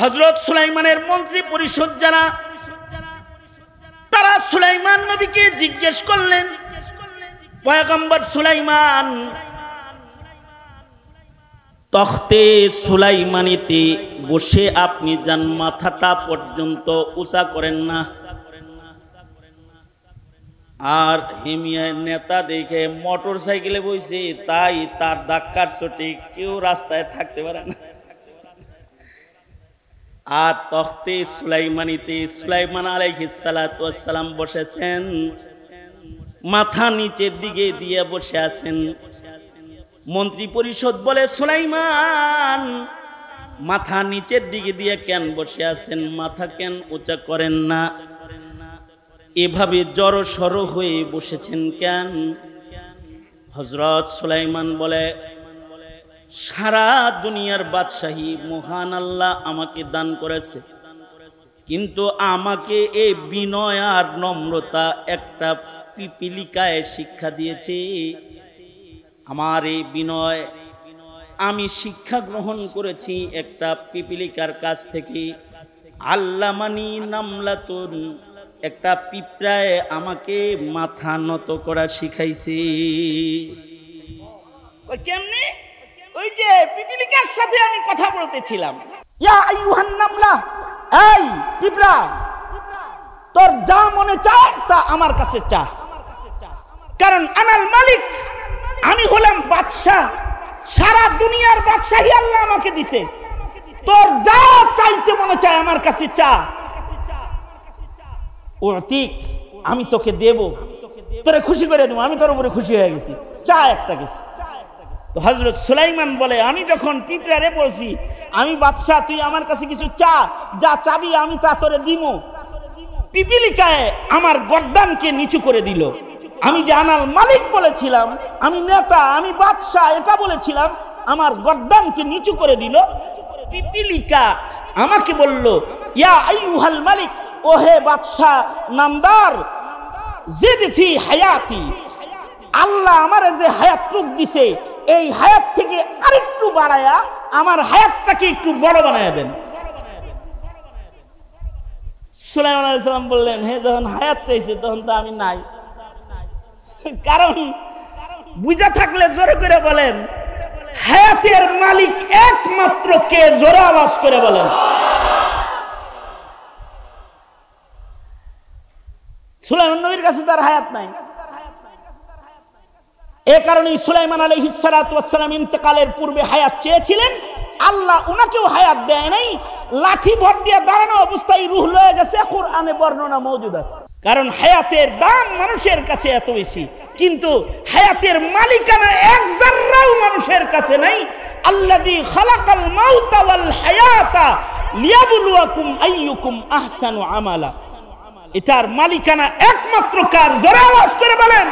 হযরত সুলাইমানের মন্ত্রী পরিষদ যারা, তারা সুলাইমান নবীকে জিজ্ঞেস করলেন, পয়গম্বর সুলাইমান, তখতে সুলাইমানিতে বসে আপনি যান মাথাটা পর্যন্ত উঁচা করেন না। আর হেমিয়ার নেতা দেখে মোটর সাইকেলে বসে, তাই তার ধাক্কার চোটে কেউ রাস্তায় থাকতে পারে না। আর তখতে সুলাইমানিতে সুলাইমান আলাইহিস সালাতু ওয়াস সালাম বসেছেন, মাথা নিচের দিকে দিয়ে বসে আছেন। মন্ত্রী পরিষদ বলে, সুলাইমান মাথা নিচের দিকে দিয়ে কেন বসে আছেন, মাথা কেন উঁচা করেন না, এভাবে জড়ো সড়ো হয়ে বসেছেন কেন? হযরত সুলাইমান বলে, সারা দুনিয়ার বাদশাহী মহান আল্লাহ আমাকে দান করেছে, কিন্তু আমাকে এই বিনয় আর নম্রতা একটা পিপিলিকায় শিক্ষা দিয়েছে। আমার এই বিনয় আমি শিক্ষা গ্রহণ করেছি একটা পিপিলিকার কাছ থেকে। আল্লামানি নামলাতুন, একটা পিঁপড়ায় আমাকে মাথা নত করা শিখাইছে। কেমনে? ওই যে পিপিলিকার সাথে আমি কথা বলতেছিলাম, ইয়া আইয়ুহান নামলা, এই পিঁপড়া, তোর যা মনে চায় তা আমার কাছে চা, কারণ আনাল মালিক, আমি হলাম বাদশা, সারা দুনিয়ার বাদশাহী আল্লাহ আমাকে দিছে। তোর যা চাইতে মনে চায় আমার কাছে চা, উতিক, আমি তোকে দেব, তোরে খুশি করে দেবো, আমি তোর উপরে খুশি হয়ে গেছি, চা একটা কিছু। তো হযরত সুলাইমান বলে, আমি যখন পিঁপড়ারে বলছি আমি বাদশা, তুই আমার কাছে কিছু চা, যা চাবি আমি তা তোরে দিব, পিপিলিকায় আমার গর্দানকে নিচু করে দিল। আমি যে আনাল মালিক বলেছিলাম, আমি নেতা, আমি বাদশা এটা বলেছিলাম, আমার গর্দানকে নিচু করে দিল। পিপিলিকা আমাকে বলল, ইয়া আইয়ুহাল মালিক, ও হে বাদশা নামদার, জিদ ফি হায়াতি, আল্লাহ আমারে যে হায়াত রূপ দিছে, এই হায়াত থেকে আরেকটু বাড়ায়া আমার হায়াতটাকে একটু বড় বানায়া দেন। সুলাইমান আলাইহিস সালাম বললেন, হে যখন হায়াত চাইছে তখন তো আমি নাই। কারণ বুঝা থাকলে জোরে করে বলেন, হায়াতের মালিক একমাত্র কে? জোরে আওয়াজ করে বলেন। সুলাইমান নবীর কাছে তার হায়াত নাই। এ কারণে সুলাইমান আলাইহিস সালাতু ওয়াস সালাম ইন্তেকালের পূর্বে হায়াত চেয়েছিলেন, আল্লাহ উনাকেও হায়াত দেয় নাই। লাঠি ভর দিয়ে দাঁড়ানো অবস্থায় রূহ লয়ে গেছে, কুরআনে বর্ণনা মওজুদ আছে। কারণ হায়াতের দাম মানুষের কাছে এত বেশি, কিন্তু হায়াতের মালিকানা এক জাররাও মানুষের কাছে নাই। আল্লাযী খালাকাল মাউতা ওয়াল হায়াতা লিয়াবলুয়াকুম আইয়ুকুম আহসানু আমালা, এটার মালিকানা একমাত্র কার? জোরে আওয়াজ করে বলেন।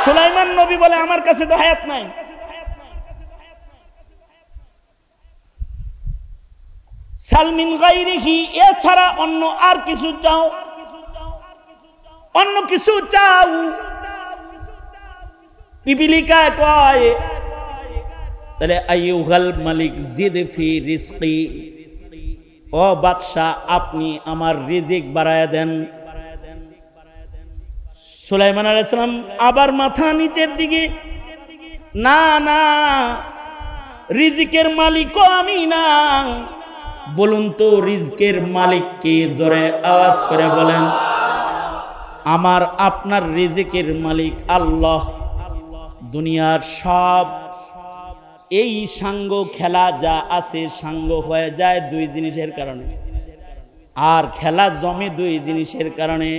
সুলাইমান নবী বলে, আমার কাছে তো হায়াত নাই। সালমিন গায়রিহি, এছাড়া অন্য আর কিছু চাও, অন্য কিছু চাও। পিপিলিকায় কয়, তাহলে আইয়ুহাল মালিক জিদ ফি রিজকি, ও বাদশা আপনি আমার রিজিক বাড়ায়া দেন। সুলাইমান আলাইহিস সালাম আবার মাথা নিচের দিকে, না না, রিজিকের মালিকও আমি না। বলুন তো রিজকের মালিক কে? জোরে আওয়াজ করে বলেন। আমার আপনার রিজিকের মালিক আল্লাহ। দুনিয়ার সব এই সাঙ্গ খেলা যা আছে, সাঙ্গ হয়ে যায় দুই জিনিসের কারণে, আর খেলা জমে দুই জিনিসের কারণে।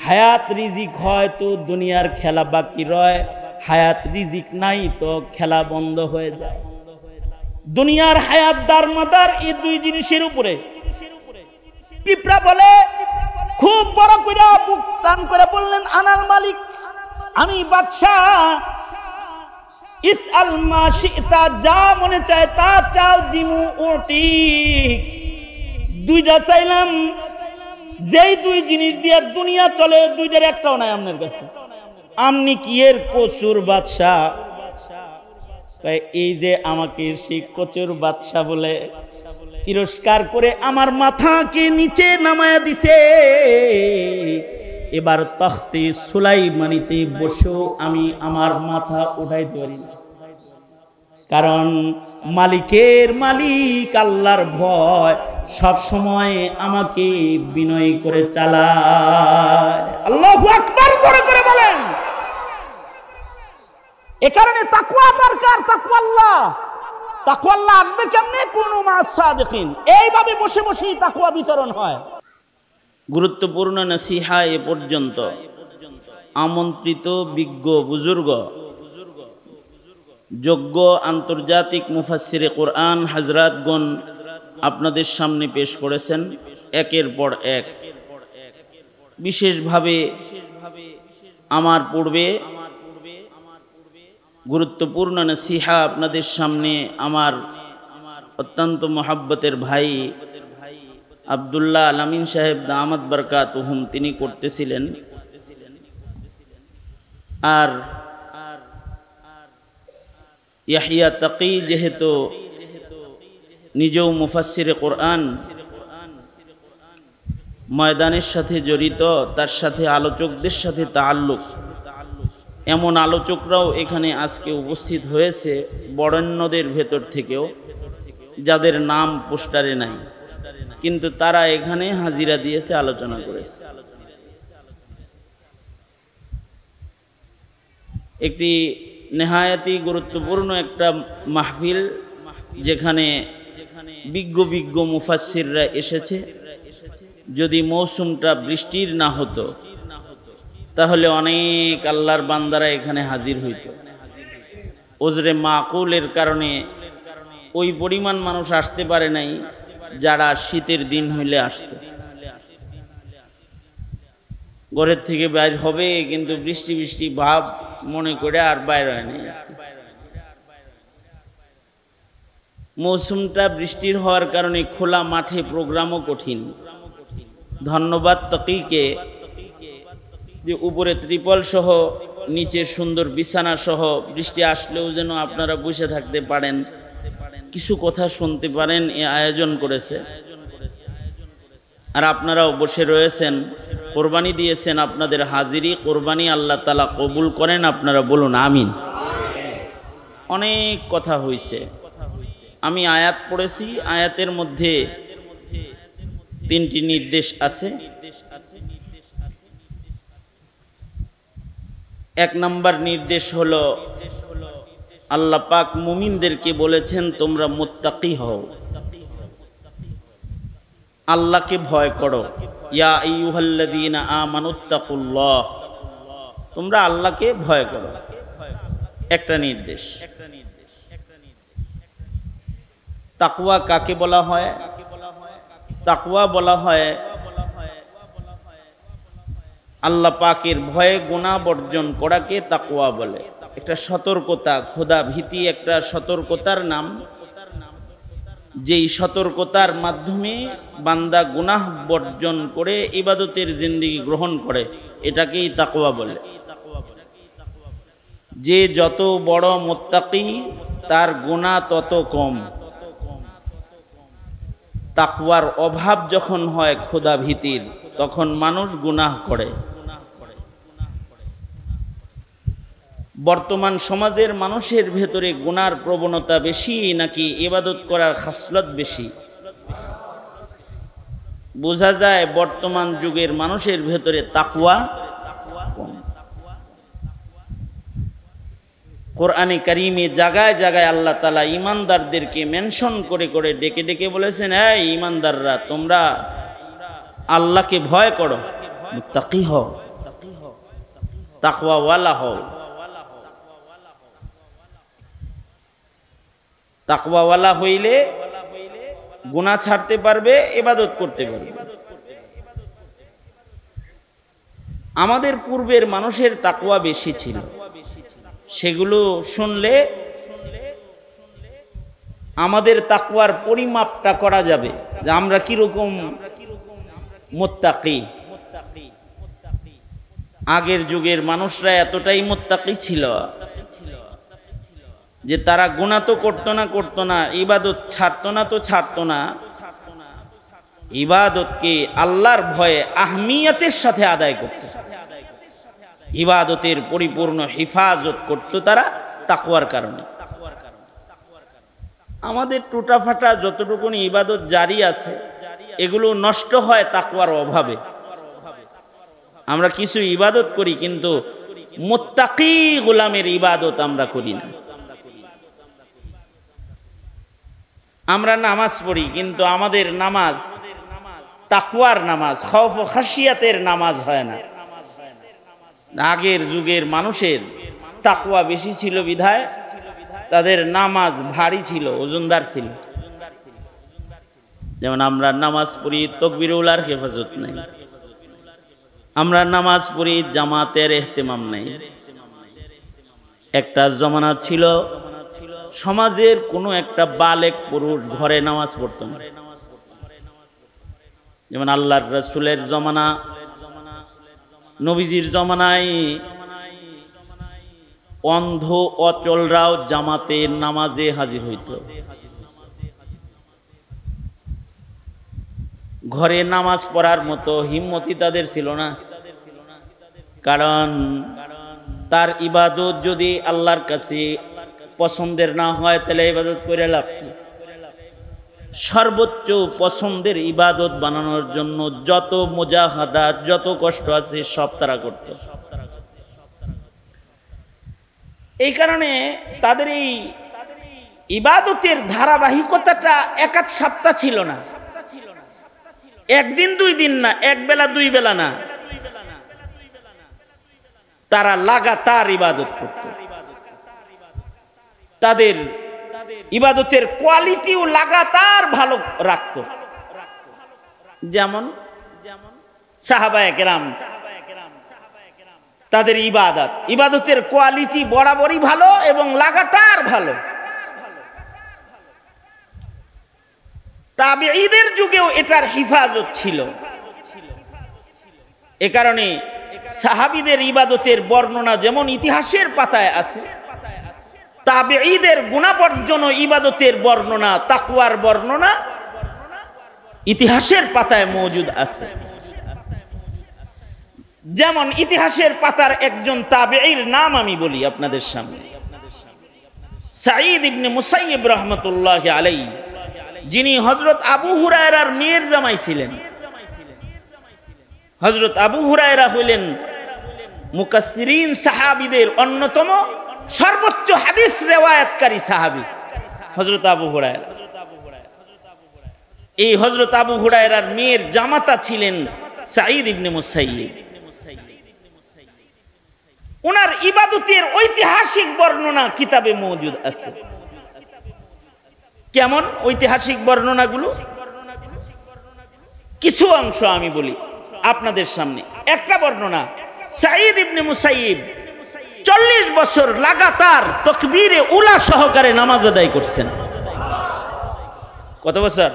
হায়াত রিজিক হয় তো দুনিয়ার খেলা বাকি রয়, হায়াত রিজিক নাই তো খেলা বন্ধ হয়ে যায়। দুনিয়ার হায়াত দারমাদার এই দুই জিনিসের উপরে। পিঁপড়া বলে, খুব বড় করে বুক টান করে বললেন, আনাল মালিক, আমি বাদশা, ইসআল মা শিতা, যা মনে চায় তা চাও, দিমু উতি। দুইটা চাইলাম, যেই দুই জিনিস দিয়ে দুনিয়া চলে, দুইটার একটাও নাই আপনার কাছে। আপনি কি এর কসুর বাদশা? এই যে আমাকে সেই কচুর বাদশা বলে, তিরস্কার করে আমার মাথাকে নিচে নামায়া দিছে। এবার তখতে সুলাইমানিতে বসেও আমি আমার মাথা উঠাইতে পারি না, কারণ মালিকের মালিক আল্লাহর ভয় সব সময় আমাকে বিনয় করে চালায়। আল্লাহু আকবার করে বলেন। এ কারণে তাকওয়া দরকার, তাকওয়া আল্লাহ আসবে কেমনে? কুনু মা'আস সাদিকিন, এইভাবে বসে বসেই তাকওয়া বিতরণ হয়। গুরুত্বপূর্ণ নসিহা এ পর্যন্ত। আমন্ত্রিত বিজ্ঞ বুজুর্গ, যোগ্য আন্তর্জাতিক মুফাসসিরে কোরআন হযরতগণ আপনাদের সামনে পেশ করেছেন একের পর এক। বিশেষভাবে আমার পূর্বে গুরুত্বপূর্ণ নসিহা আপনাদের সামনে আমার অত্যন্ত মহব্বতের ভাই আব্দুল্লাহ আল আমিন সাহেব দামাত বরকাতুহুম তিনি করতেছিলেন। আর ইয়াহিয়া তাকি যেহেতু নিজেও মুফাসসিরে কোরআন, ময়দানের সাথে জড়িত, তার সাথে আলোচকদের সাথে তাআল্লুক, এমন আলোচকরাও এখানে আজকে উপস্থিত হয়েছে বরেণ্যদের ভেতর থেকেও, যাদের নাম পোস্টারে নাই, কিন্তু তারা এখানে হাজিরা দিয়েছে, আলোচনা করেছে। একটি নেহায়াতি গুরুত্বপূর্ণ একটা মাহফিল, যেখানে বিজ্ঞ মুফাসসিররা এসেছে। যদি মৌসুমটা বৃষ্টির না হতো তাহলে অনেক আল্লাহর বান্দারা এখানে হাজির হইত। ওজরে মাকুলের কারণে ওই পরিমাণ মানুষ আসতে পারে নাই যারা শীতের দিন হইলে আসতো। ঘরের থেকে বাইর হবে কিন্তু বৃষ্টি বৃষ্টি ভাব মনে করে আর বাইর হয় নাই। মৌসুমটা বৃষ্টির হওয়ার কারণে খোলা মাঠে প্রোগ্রামও কঠিন। ধন্যবাদ তাকিকে যে উপরে ত্রিপল সহ নিচে সুন্দর বিছানা সহ বৃষ্টি আসলেও যেন আপনারা বসে থাকতে পারেন, কিছু কথা শুনতে পারেন, এ আয়োজন করেছে। আর আপনারাও বসে রয়েছেন, কোরবানি দিয়েছেন, আপনাদের হাজিরি কোরবানি আল্লাহ তাআলা কবুল করেন। আপনারা বলুন আমিন। অনেক কথা হয়েছে, আমি আয়াত পড়েছি, আয়াতের মধ্যে 3টি নির্দেশ আছে। 1 নম্বর নির্দেশ হলো আল্লাহ পাক মুমিনদেরকে বলেছেন তোমরা মুত্তাকি হও, আল্লাহকে ভয় করো। ইয়া আইয়ুহাল্লাযীনা আমানুত্তাকুল্লাহ, তোমরা আল্লাহকে ভয় করো, একটা নির্দেশ। তাকওয়া কাকে বলা হয়? তাকওয়া বলা হয় আল্লাহ পাকের ভয়ে গুনাহ বর্জন করাকে তাকওয়া বলে। একটা সতর্কতা, খোদা ভীতি একটা সতর্কতার নাম। যেই সতর্কতার মাধ্যমে বান্দা গুনাহ বর্জন করে ইবাদতের জিন্দেগি গ্রহণ করে, এটাকেই তাকওয়া বলে। যে যত বড় মুত্তাকি তার গুনাহ তত কম। তাকওয়ার অভাব যখন হয় খোদা ভীতির, তখন মানুষ গুনাহ করে। বর্তমান সমাজের মানুষের ভেতরে গুনার প্রবণতা বেশি নাকি ইবাদত করার খাসলত বেশি? বোঝা যায় বর্তমান যুগের মানুষের ভেতরে তাকওয়া কম। কোরআনে কারিমে জায়গায় জায়গায় আল্লাহ তাআলা ঈমানদারদেরকে মেনশন করে করে ডেকে ডেকে বলেছেন, এই ঈমানদাররা তোমরা আল্লাহকে ভয় করো, মুত্তাকি হও, তাকওয়াওয়ালা হও। তাকওয়াওয়ালা হইলে গুনাহ ছাড়তে পারবে, ইবাদত করতে পারবে। আমাদের পূর্বের মানুষের তাকওয়া বেশি ছিল, সেগুলো শুনলে আমাদের তাকওয়ার পরিমাপটা করা যাবে যে আমরা কিরকম মুত্তাকি। আগের যুগের মানুষরা এতটাই মুত্তাকি ছিল যে তারা গুনাহ তো করতো না, ইবাদত ছাড়তো না, ইবাদতকে আল্লাহর ভয়ে আহমিয়তের সাথে আদায় করত, ইবাদতের পরিপূর্ণ হিফাজত করত তারা তাকওয়ার কারণে। আমাদের টুটাফাটা যতটুকুনি ইবাদত জারি আছে এগুলো নষ্ট হয় তাকওয়ার অভাবে। আমরা কিছু ইবাদত করি কিন্তু মুত্তাকি গোলামের ইবাদত আমরা করি না। আমরা নামাজ পড়ি কিন্তু আমাদের নামাজ তাকওয়ার নামাজ, খৌফ ও খাশিয়াতের নামাজ হয় না। আগের যুগের মানুষের তাকওয়া বেশি ছিল বিধায় তাদের নামাজ ভারী ছিল, ওজনদার ছিল। যেমন আমরা নামাজ পড়ি তাকবীরুল হেফাজত নাই, আমরা নামাজ পড়ি জামাতের ইহতিমাম নাই। একটা জমানা ছিল সমাজের কোনো একটা বালেক পুরুষ ঘরে নামাজ পড়তো না। যেমন আল্লাহর রাসূলের জমানা, নবীজির জমানায় অন্ধ অচলরাও জামাতের নামাজে হাজির হইত। ঘরে নামাজ পড়ার মতো হিম্মতি তাদের ছিল না, কারণ তার ইবাদত যদি আল্লাহর কাছে পছন্দের না হয় তাহলে ইবাদত করে লাভ কি? সর্বোচ্চ পছন্দের ইবাদত বানানোর জন্য যত মুজাহাদাত, যত কষ্ট আছে সব তারা করত। এই কারণে তাদের এই ইবাদতের ধারাবাহিকতাটা এক আধ সপ্তাহ ছিল না, একদিন দুই দিন না, এক বেলা দুই বেলা না, তারা লাগাতার ইবাদত করত। তাদের ইবাদতের কোয়ালিটিও লাগাতার ভালো রাখত। যেমন সাহাবায়ে কেরাম, তাদের ইবাদতের কোয়ালিটি বরাবরই ভালো এবং লাগাতার ভালো। তাবেঈদের যুগেও এটার হিফাজত ছিল। এ কারণে সাহাবীদের ইবাদতের বর্ণনা যেমন ইতিহাসের পাতায় আছে, তাবেঈদের গুণাবর্জন ইবাদতের বর্ণনা, তাকওয়ার বর্ণনা ইতিহাসের পাতায় মওজুদ আছে। যেমন ইতিহাসের পাতার একজন তাবেঈর নাম আমি বলি আপনাদের সামনে, সাঈদ ইবনে মুসাইয়িব রাহমাতুল্লাহি আলাইহি, যিনি হযরত আবু হুরায়রার মেয়ের জামাই ছিলেন। হযরত আবু হুরায়রা হইলেন মুকাসসিরিন সাহাবীদের অন্যতম সর্বোচ্চ হাদিস রিওয়ায়াতকারী সাহাবী হযরত আবু হুরায়রা। এই হযরত আবু হুরায়রার মেয়ের জামাতা ছিলেন সাঈদ ইবনে মুসাইয়িব। ওনার ইবাদতের ঐতিহাসিক বর্ণনা কিতাবে মওজুদ আছে। কেমন ঐতিহাসিক বর্ণনাগুলো? কিছু অংশ আমি বলি আপনাদের সামনে। একটা বর্ণনা, সাঈদ ইবনে মুসাইয়িব 40 বছর লাগাতার তাকবীরে উলা সহকারে নামাজ আদায় করছেন। কত বছর?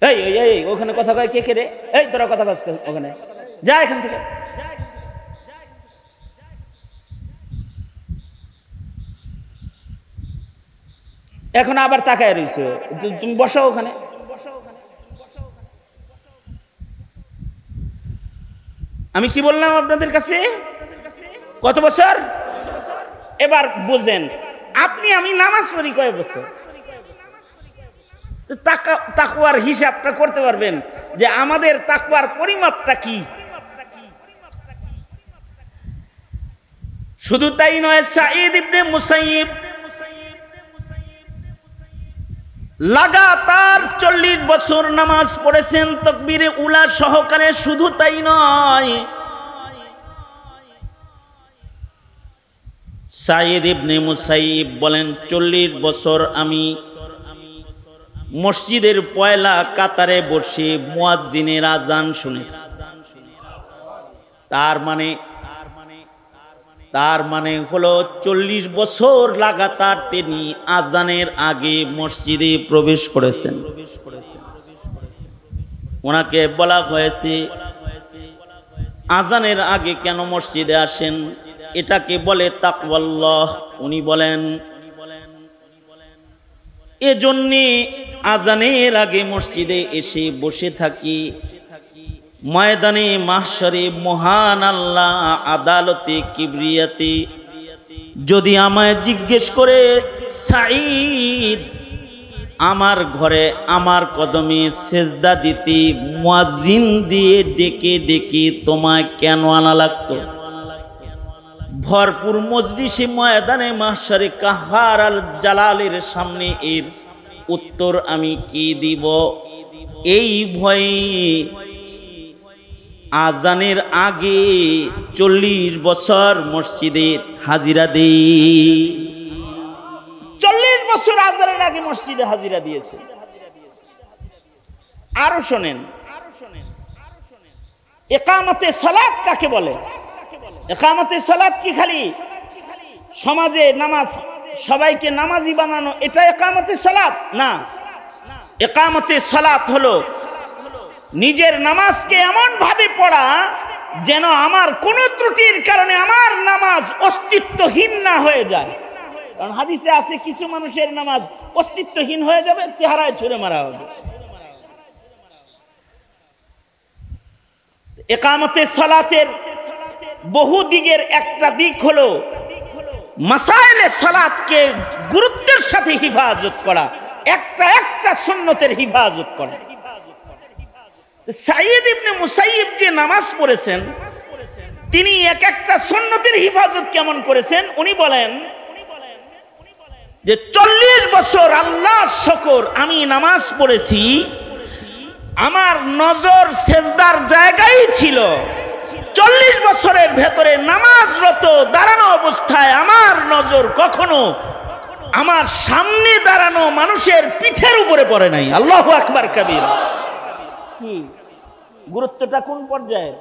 এই এই ওখানে কথা কয় কে কে রে? এই তোরা কথা বলছ ওখানে, যা এখান থেকে। এখন আবার তাকায় রইছো, তুমি বসো ওখানে। আমি কি বললাম আপনাদের কাছে? কত বছর? এবার বুঝেন, আপনি আমি নামাজ পড়ি কয় বছর? তাকওয়ার হিসাবটা করতে পারবেন যে আমাদের তাকওয়ার পরিমাপটা কি। শুধু তাই নয়, সাঈদ ইবনে মুসাইয়িব লাগাতার 40 বছর নামাজ পড়েছেন তাকবীরে উলা সহকারে। শুধু তাই নয়, সাঈদ ইবনে মুসাইয়িব বলেন 40 বছর আমি মসজিদের পয়লা কাতারে বসে মুয়াজ্জিনের আজান শুনেছি। তার মানে হলো 40 বছর লাগাতার তিনি আজানের আগে মসজিদে প্রবেশ করেছেন। ওনাকে বলা হয়েছে আজানের আগে কেন মসজিদে আসেন, এটাকে বলে তাকওয়াল্লাহ। উনি বলেন এজন্যে আজানের আগে মসজিদে এসে বসে থাকি। ময়দানে মাহশরে মহান আল্লাহ আদালতে কিবরিয়াতে যদি আমায় জিজ্ঞেস করে, সাঈদ আমার ঘরে আমার কদমে সেজদা দিতে মুয়াজ্জিন দিয়ে ডেকে ডেকে তোমায় কেন আনা লাগতো? ভরপুর মজলিসে ময়দানে মাহশরে কাহার আল জালালের সামনে এর উত্তর আমি কি দিব? এই ভয়ে আজানের আগে 40 বছর মসজিদে হাজিরা দেই। 40 বছর আজানের আগে মসজিদে হাজিরা দিয়েছে। আরো শোনেন, ইকামতে সালাত কাকে বলে? ইকামতে সালাত কি খালি সমাজে নামাজ সবাইকে নামাজি বানানো এটা ইকামতে সালাত না। ইকামতে সালাত হলো নিজের নামাজকে এমন ভাবে পড়া যেন আমার কোন ত্রুটির কারণে আমার নামাজ অস্তিত্বহীন না হয়ে যায়। কারণ হাদিসে আছে কিছু মানুষের নামাজ অস্তিত্বহীন হয়ে যাবে, চেহারায় ছুঁড়ে মারা হবে। ইকামতে সালাতের বহু দিকের একটা দিক হলো মাসাইলে সালাতকে গুরুত্বের সাথে হিফাজত করা, একটা একটা সুন্নতের হিফাজত করা। সাইয়্যিদ ইবনে মুসাইয়্যিব যে নামাজ পড়েছেন তিনি এক একটা সুন্নতের হিফাজত কেমন করেছেন উনি বলেন যে 40 বছর আল্লাহর শুকর আমি নামাজ পড়েছি, আমার নজর সেজদার জায়গায় ছিল। 40 বছরের ভেতরে নামাজরত দাঁড়ানো অবস্থায় আমার নজর কখনো আমার সামনে দাঁড়ানো মানুষের পিঠের উপরে পড়ে নাই। আল্লাহু আকবার কাবীর। কি গুরুত্বটা কোন পর্যায়ে?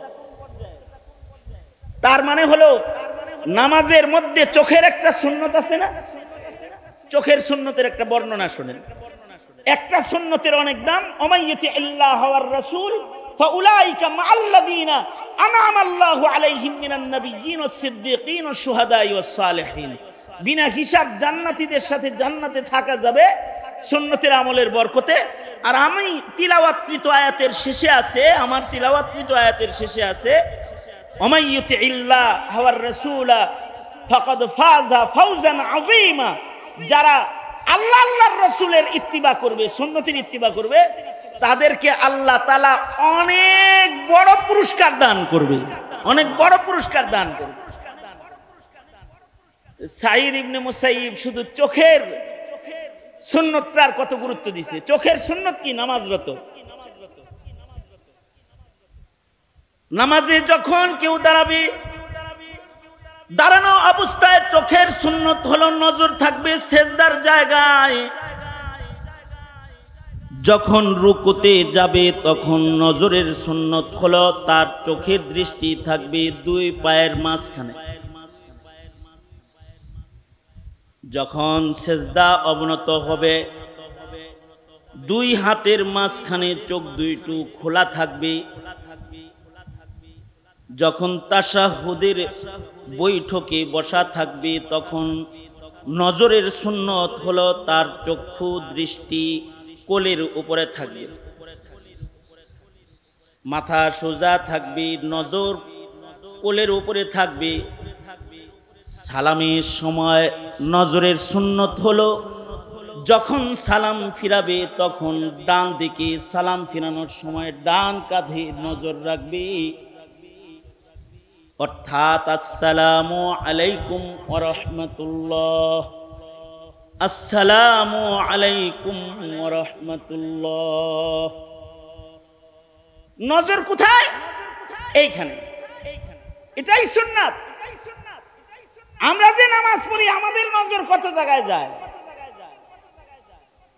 তার মানে হলো নামাজের মধ্যে চোখের একটা সুন্নত আছে না? চোখের সুন্নতের একটা বর্ণনা শুনেন। একটা সুন্নতের অনেক দাম। ওমাইয়ুতি আল্লাহ ওয়ার রাসূল ফাউলাইকা মাআল্লাযিনা আনআমা আল্লাহু আলাইহিম মিনান নাবিয়্যিন ওয়াস সিদ্দীকিন ওয়াস শুহাদাই ওয়াস সালিহিন। বিনা হিসাব জান্নাতীদের সাথে জান্নাতে থাকা যাবে সুন্নতের আমলের বরকতে। আর আমি তিলাওয়াতকৃত আয়াতের শেষে আছে, আমার তিলাওয়াতকৃত আয়াতের শেষে আছে ওমাইয়ুতি আল্লাহ ওয়ার রাসূলা ফাকাদ ফাযা ফাওজান আযীমা। যারা আল্লাহ আল্লাহর রাসূলের ইত্তিবা করবে, সুন্নতের ইত্তিবা করবে, তাদেরকে আল্লাহ তাআলা অনেক বড় পুরস্কার দান করবে, অনেক বড় পুরস্কার দান করবে। সাইয়্যিদ ইবনে মুসাইয়্যিব শুধু চোখের সুন্নতটার কত গুরুত্ব দিছে। চোখের সুন্নত কি? নামাজরত। নামাজে যখন কেউ দাঁড়াবে, দাঁড়ানো অবস্থায় চোখের সুন্নত হলো নজর থাকবে সেজদার জায়গায়। যখন রুকুতে যাবে তখন নজরের সুন্নত হলো তার চোখের দৃষ্টি থাকবে 2 পায়ের মাঝখানে। যখন সেজদা অবনত হবে 2 হাতের মাঝখানে চোখ 2টো খোলা থাকবে। যখন তাশাহুদের বৈঠকে বসা থাকবে তখন নজরের সুন্নত হলো তার চক্ষু দৃষ্টি কোলের উপরে থাকবে, মাথা সোজা থাকবে, নজর কোলের উপরে থাকবে। সালামের সময় নজরের সুন্নত হলো যখন সালাম ফিরাবে তখন ডান দিকে, সালাম ফিরানোর সময় ডান কাঁধে নজর রাখবে। অর্থাৎ আসসালামু আলাইকুম ওয়া রাহমাতুল্লাহ, আসসালামু আলাইকুম ওয়া রাহমাতুল্লাহ। নজর কোথায়? এইখানে। এটাই সুন্নাত। আমরা যে নামাজ পড়ি আমাদের নজর কত জায়গায় যায়।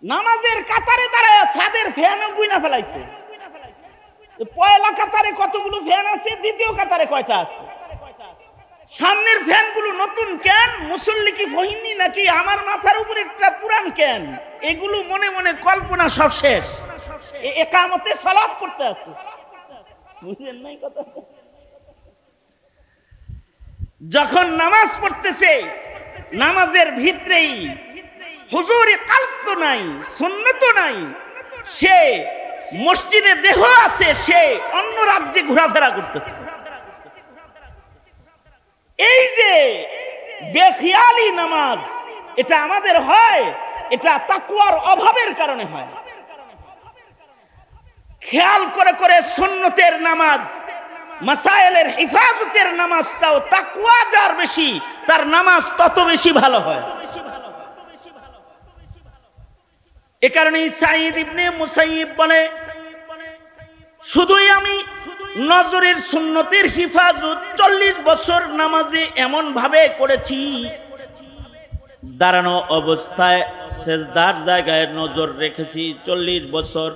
নামাজের কাতারে দাঁড়ায় ছাদের ফ্যানও গুইনা ফেলাইছে। পয়লা কাতারে কতগুলো ফ্যান আছে, দ্বিতীয় কাতারে কয়টা আছে? সামনের ফ্যানগুলো নতুন কেন? মুসল্লি কি ফহিমনি নাকি আমার মাথার উপরে একটা পুরান কেন? এগুলো মনে মনে কল্পনা সব শেষ। ইকামতে সালাত করতে আছে, বুঝলেন নাই কথা? যখন নামাজ পড়তেছে নামাজের ভিতরেই হুজুরে কালব তো নাই, সুন্নত নাই, সে মসজিদে দেহ আছে, সে অন্য রাজ্যে ঘোরাফেরা করতেছে। এই যে বেখিয়ালি নামাজ, এটা আমাদের হয়, এটা তাকওয়ার অভাবের কারণে হয়। খেয়াল করে করে সুন্নতের নামাজ, মাসায়েলের হিফাজতের নামাজটাও তাকওয়া যার বেশি, তার নামাজ তত বেশি ভালো হয়। এ কারণে সাঈদ ইবনে মুসাইয়িব বলে, শুধুই আমি নজরের সুন্নতের হিফাজত 40 বছর নামাজে এমন ভাবে করেছি, দাঁড়ানো অবস্থায় সেজদার জায়গায় নজর রেখেছি 40 বছর।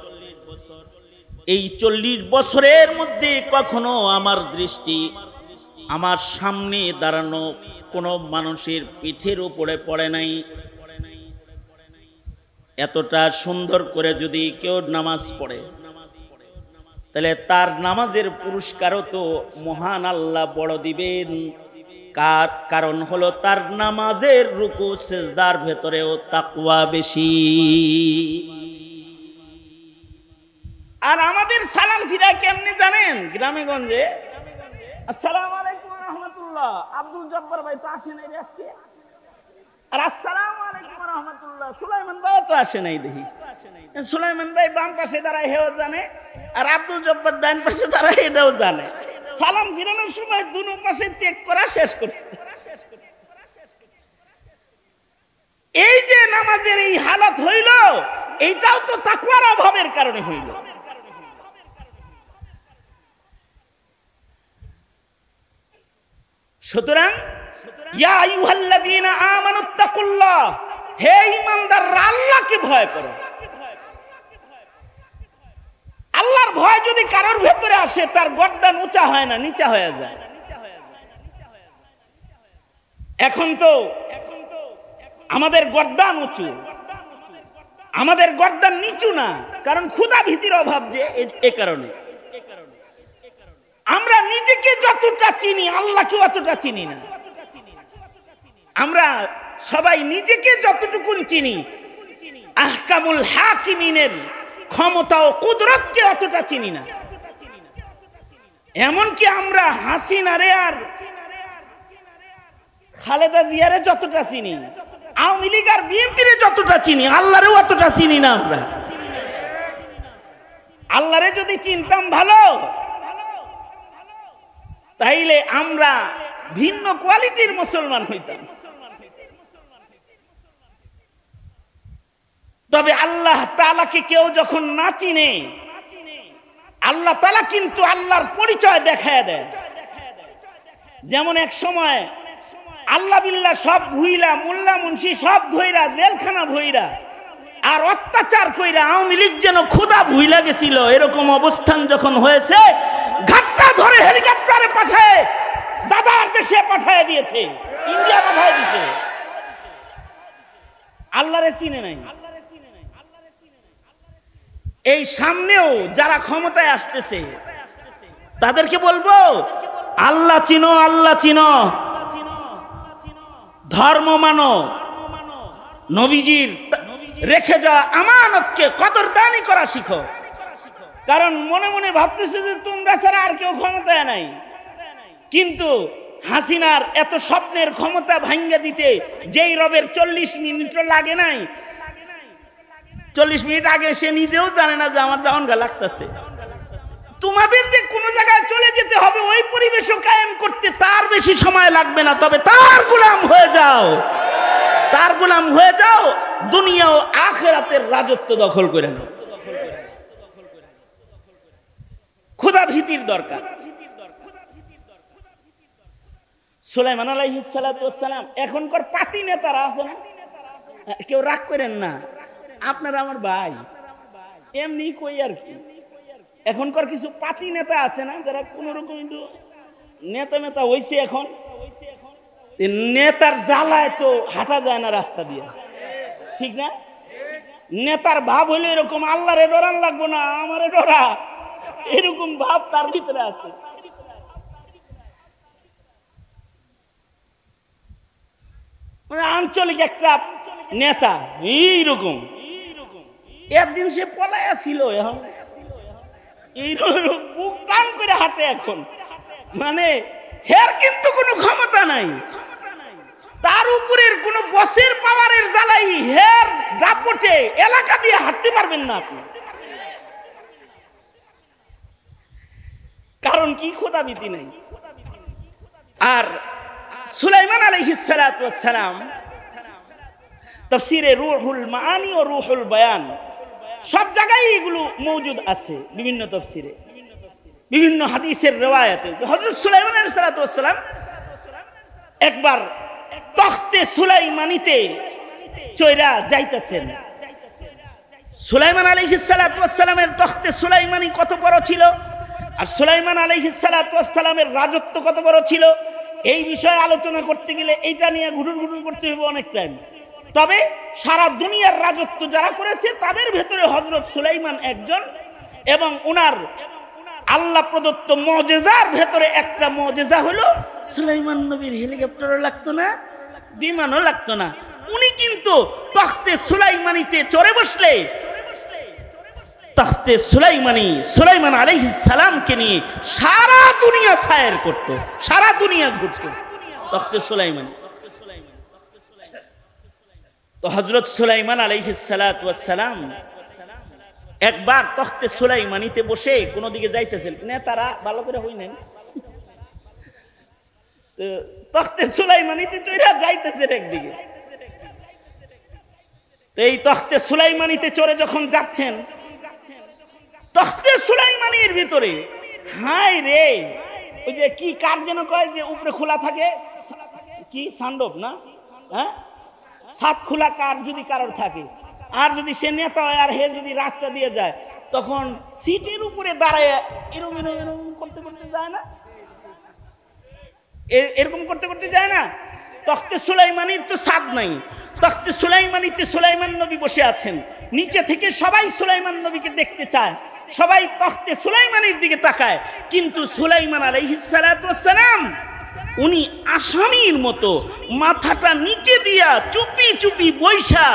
এই 40 বছরের মধ্যে কখনো আমার দৃষ্টি আমার সামনে দাঁড়ানো কোনো মানুষের পিঠের উপরে পড়ে নাই। এতটা সুন্দর করে যদি কেউ নামাজ পড়ে, তাহলে তার নামাজের পুরস্কারও তো মহান আল্লাহ বড় দিবেন। কারণ হলো তার নামাজের রুকু সিজদার ভেতরেও তাকওয়া বেশি। আর আমাদের সালাম ফিরা কেমনে জানেন? গ্রামে গঞ্জে আসসালামু আলাইকুম ওয়া রাহমাতুল্লাহ, আব্দুল জব্বার ভাই তো আসে নাই আজকে, আর আসসালামু আলাইকুম ওয়া রাহমাতুল্লাহ সুলাইমান ভাই তো আসে নাই দেখি। সুলাইমান ভাই বাম পাশে দাঁড়ায়, হেও জানে, আর আব্দুল জব্বার ডান পাশে দাঁড়ায়, এটাও জানে। সালাম ফিরানোর সময় দুনো পাশে চেক করা শেষ করছে। এই যে নামাজের এই হালত হইল, এইটাও তো তাকওয়ার অভাবের কারণে হইল। সুতরাং ইয়া আইয়ুহাল্লাযীনা আমানুত্তাকুল্লাহ, হে ঈমানদাররা আল্লাহকে ভয় করো। আল্লাহর ভয় যদি কারোর ভেতরে আসে, তার গর্দান উঁচা হয় না, নিচা হয়ে যায়। এখন তো আমাদের গর্দান উঁচু, আমাদের গর্দান নিচু না, কারণ ক্ষুধা ভীতির অভাব, যে এ কারণে আমরা নিজেকে যতটা চিনি আল্লাহকে অতটা চিনি না। আমরা সবাই নিজেকে যতটুকু চিনি, আহকামুল হাকিমিনের ক্ষমতা ও কুদরতকে অতটা চিনি না। এমনকি আমরা হাসিনারে আর খালেদা জিয়ারে যতটা চিনি, আওয়ামী লীগ আর বিএনপিরে যতটা চিনি, আল্লাহরেও অতটা চিনি না। আমরা আল্লাহরে যদি চিনতাম ভালো, তাইলে আমরা ভিন্ন কোয়ালিটির মুসলমান হইতাম। তবে আল্লাহ তাআলাকে কেউ যখন না চিনে, আল্লাহ তাআলা কিন্তু আল্লাহর পরিচয় দেখায় দেয়। যেমন এক সময় আল্লাহ বিল্লাহ সব ভুইলা, মোল্লা মুন্সি সব ধইরা, জেলখানা ভইরা আর অত্যাচার কইরা আওয়ামী লীগ যেন ক্ষুধা ভুইলা গেছিল, এরকম অবস্থান যখন হয়েছে, ঘাটটা ধরে হেলিকপ্টারে পাঠায় দাদার দেশে পাঠায় দিয়েছে, ইন্ডিয়া পাঠায় দিয়েছে। আল্লাহরে চিনে নাই। এই সামনেও যারা ক্ষমতায় আসতেছে, তাদেরকে বলবো আল্লাহ চিনো, আল্লাহ চিনো, ধর্ম মানো, নবীজির রেখে যাওয়া আমানতকে কদরদানি করা শিখো। কারণ মনে মনে ভাবতেছে যে তোমরা ছাড়া আর কেউ ক্ষমতায় নাই, কিন্তু হাসিনার এত স্বপ্নের ক্ষমতা ভাঙ্গা দিতে যেই রবের 40 মিনিটও লাগে নাই, 40 মিনিট আগে সে নিজেও জানে না যে আমার জাওয়ান গা লাগতেছে। তোমাদের যে কোন জায়গায় চলে যেতে হবে, ওই পরিবেশও কায়েম করতে তার বেশি সময় লাগবে না। তবে তার গোলাম হয়ে যাও, তার গোলাম হয়ে যাও, দুনিয়া ও আখিরাতের রাজত্ব দখল করে নাও। খোদা ভীতির দরকার। সুলাইমান আলাইহিস সালাতু ওয়াস সালাম, এখনকার পাতি নেতারা আছে না, কেউ রাগ করেন না, আপনারা আমার ভাই, এমনি কই আর কি। এখনকার কিছু পাতি নেতা আছে না, যারা কোন রকম নেতা মেতা হইছে, এখন নেতার জ্বালায় তো হাঁটা যায় না রাস্তা দিয়ে, ঠিক না? নেতার ভাব হইলে এরকম, আল্লাহরে ডরান লাগবো না, আমারে ডরা, এরকম ভাব তার ভিতরে আছে। মানে আঞ্চলিক একটা নেতা এইরকম, একদিন সে পলায়া ছিল, এখন এই বুক টান করে হাঁটে এখন, মানে হের কিন্তু কোনো ক্ষমতা নাই, তার উপরের কোন বসের পাওয়ারের জ্বালাই হের দাপটে এলাকা দিয়ে হাঁটতে পারবেন না আপনি। কারণ কি? খোদাবিতি নাই। আর সুলাইমান আলাইহিস সালাতু ওয়াস সালাম তাফসীরে রূহুল মাআনি ও রূহুল বয়ান সব জায়গায় এগুলো মওজুদ আছে, বিভিন্ন তাফসীরে, বিভিন্ন হাদিসের riwayate। হযরত সুলাইমান আলাইহিস সালাতু ওয়াস সালাম একবার তখতে সুলাইমানিতে চইরা যাইতেছেন। সুলাইমান আলাইহিস সালাতু ওয়াস সালামের তখতে সুলাইমানি কত বড় ছিল, আর সুলাইমান আলাইহিস সালাতু ওয়াস সালামের রাজত্ব কত বড় ছিল, এই বিষয়ে আলোচনা করতে গেলে এইটা নিয়ে ঘুরুর ঘুরুর করতে হবে অনেক টাইম। তবে সারা দুনিয়ার রাজত্ব যারা করেছে তাদের ভেতরে হযরত সুলাইমান একজন, এবং উনার আল্লাহ প্রদত্ত মুজিজার ভেতরে একটা মুজিজা হলো সুলাইমান নবীর হেলিকপ্টারও লাগতো না, বিমানও লাগতো না। উনি কিন্তু তখতে সুলাইমানিতে চড়ে বসলে তখতে সুলাইমান আলাইহিস সালামকে নিয়ে সারা দুনিয়া সায়ের করত, সারা দুনিয়া ঘুরত তখতে সুলাইমানি। তো হযরত সুলাইমান আলাইহিস সালাতু ওয়াস সালাম একবার তখতে সুলাইমানিতে বসে কোন দিকে যাইতেছেন, নেতারা ভালো করে হইনেন, তো তখতে সুলাইমানিতে চড়ে যাইতেছেন একদিকে। তো এই তখতে সুলাইমানিতে চড়ে যখন যাচ্ছেন, তখতে সুলাইমানির ভিতরে হায় রে, ওই যে কি কার যেন কয় যে উপরে খোলা থাকে, কি সান্ডব না, হ্যাঁ, সাত খোলা কার যদি কারোর থাকে, আর যদি সে নেতা হয় আর হে যদি রাস্তা দিয়ে যায়, তখন সিটের উপরে দাঁড়ায় এরকম এরকম করতে করতে যায় না, এরকম করতে করতে যায় না। তখতে সুলাইমানির তো ছাদ নাই, তখতে সুলাইমানিতে সুলাইমান নবী বসে আছেন, নিচে থেকে সবাই সুলাইমান নবীকে দেখতে চায়, সবাই তখতে সুলাইমানির দিকে তাকায়, কিন্তু সুলাইমান আলাইহিস সালাতু ওয়াস সালাম উনি আসামির মতো মাথাটা নিচে দিয়া চুপি চুপি বৈশা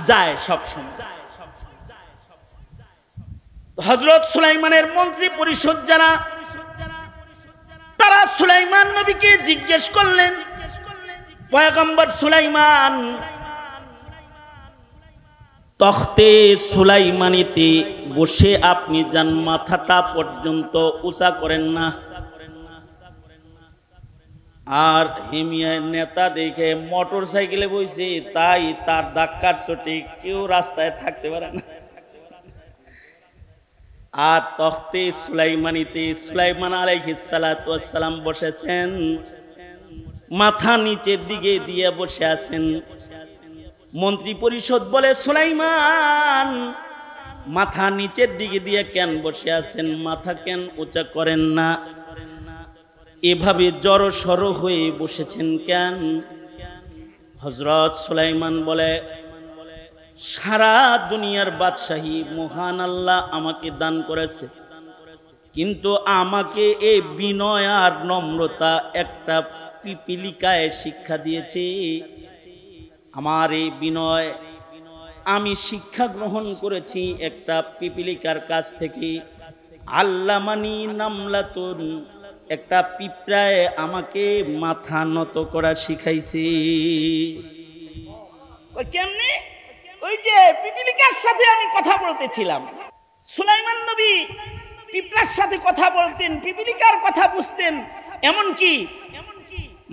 যায় সব সময়। হযরত সুলাইমানের মন্ত্রী পরিষদ যারা, তারা সুলাইমান নবীকে জিজ্ঞেস করলেন, পয়গম্বর সুলাইমান, তখতে সুলাইমানিতে বসে আপনি যান মাথাটা পর্যন্ত উঁচা করেন না, আর হেমিয়ার নেতা দেখে মোটর সাইকেলে বইছে, তাই তার ধাক্কার চোটে কেউ রাস্তায় থাকতে পারে না। আর তখতে সুলাইমানিতে সুলাইমান আলাইহিস সালাতু ওয়াস সালাম বসেছেন, মাথা নিচের দিকে দিয়ে বসে আছেন। মন্ত্রী পরিষদ বলে, সুলাইমান মাথা নিচের দিকে দিয়ে কেন বসে আছেন, মাথা কেন উঁচা করেন না, এভাবে জড়ো সড়ো হয়ে বসেছেন কেন? হযরত সুলাইমান বলে, সারা দুনিয়ার বাদশাহী মহান আল্লাহ আমাকে দান করেছে, কিন্তু আমাকে এই বিনয় আর নম্রতা একটা পিপিলিকায় শিক্ষা দিয়েছে। আমার এই বিনয় আমি শিক্ষা গ্রহণ করেছি একটা পিপিলিকার কাছ থেকে। আল্লামানি নামলাতুন, একটা পিঁপড়ায় আমাকে মাথা নত করা শিখাইছে। কেমনে? ওই যে পিপিলিকার সাথে আমি কথা বলতেছিলাম, সুলাইমান নবী পিঁপড়ার সাথে কথা বলতেন, পিপিলিকার কথা বুঝতেন, এমনকি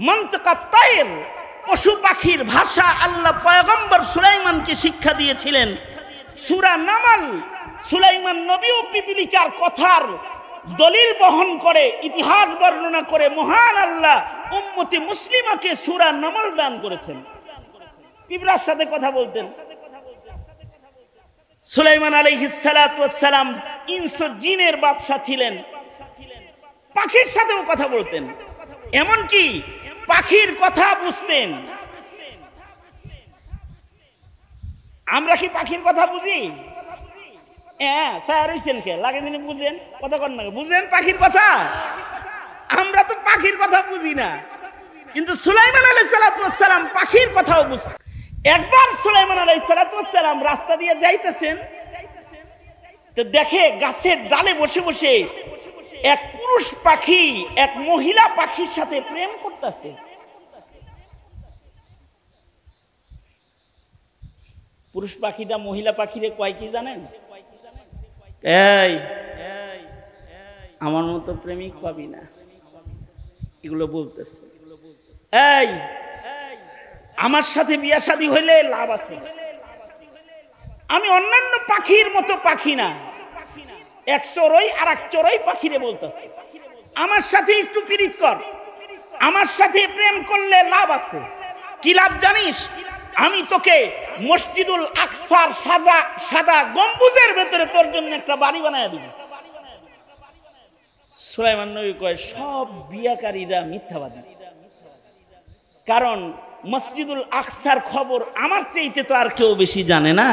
মন্তকাত তায়ের পশু পাখির ভাষা আল্লাহ পয়গম্বর সুলাইমানকে শিক্ষা দিয়েছিলেন। সূরা নামাল, সুলাইমান নবীও পিপিলিকার কথার দলিল বহন করে, ইতিহাস বর্ণনা করে মহান আল্লাহ উম্মতে মুসলিমাকে সূরা নামাল দান করেছেন। পিঁপড়ার সাথে কথা বলতেন। সুলাইমান আলাইহিস সালাতু ওয়াস সালাম ইনস জিনের বাদশা ছিলেন, পাখির সাথেও কথা বলতেন, এমনকি পাখির কথা বুঝতেন। আমরা কি পাখির কথা বুঝি? হ্যাঁ, স্যার হইছেন কে লাগে দিনে বুঝেন, কথা কন না, বুঝেন পাখির কথা? আমরা তো পাখির কথা বুঝি না, কিন্তু সুলাইমান আলাইহিস সালাতু ওয়াস সালাম পাখির কথাও বুঝতেন। একবার সুলাইমান আলাইহিস সালাতু ওয়াস সালাম রাস্তা দিয়ে যাইতেছেন, তো দেখে গাছের ডালে বসে বসে এক পুরুষ পাখি এক মহিলা পাখির সাথে প্রেম করতেছে। পুরুষ পাখিটা মহিলা পাখিরে কয় কি জানেন? এই আমার মতো প্রেমিক পাবি না, এগুলো বলতেছে। এই আমার সাথে বিয়া শাদী হইলে লাভ আছে, আমি অন্যান্য পাখির মতো পাখি না। এক চড়ই আর এক চড়ই পাখিরে বলতেছে আমার সাথে একটু পীড়িত কর, আমার সাথে প্রেম করলে লাভ আছে। কি লাভ জানিস? আমি তোকে মসজিদুল আকসার সাদা গম্বুজের ভেতরে তোর জন্য একটা বাড়ি বানায় দিব। সুলাইমান নবী কয় সব বিয়াকারীরা মিথ্যাবাদী, কারণ মসজিদুল আকসার খবর আমার চাইতে তো আর কেউ বেশি জানে না।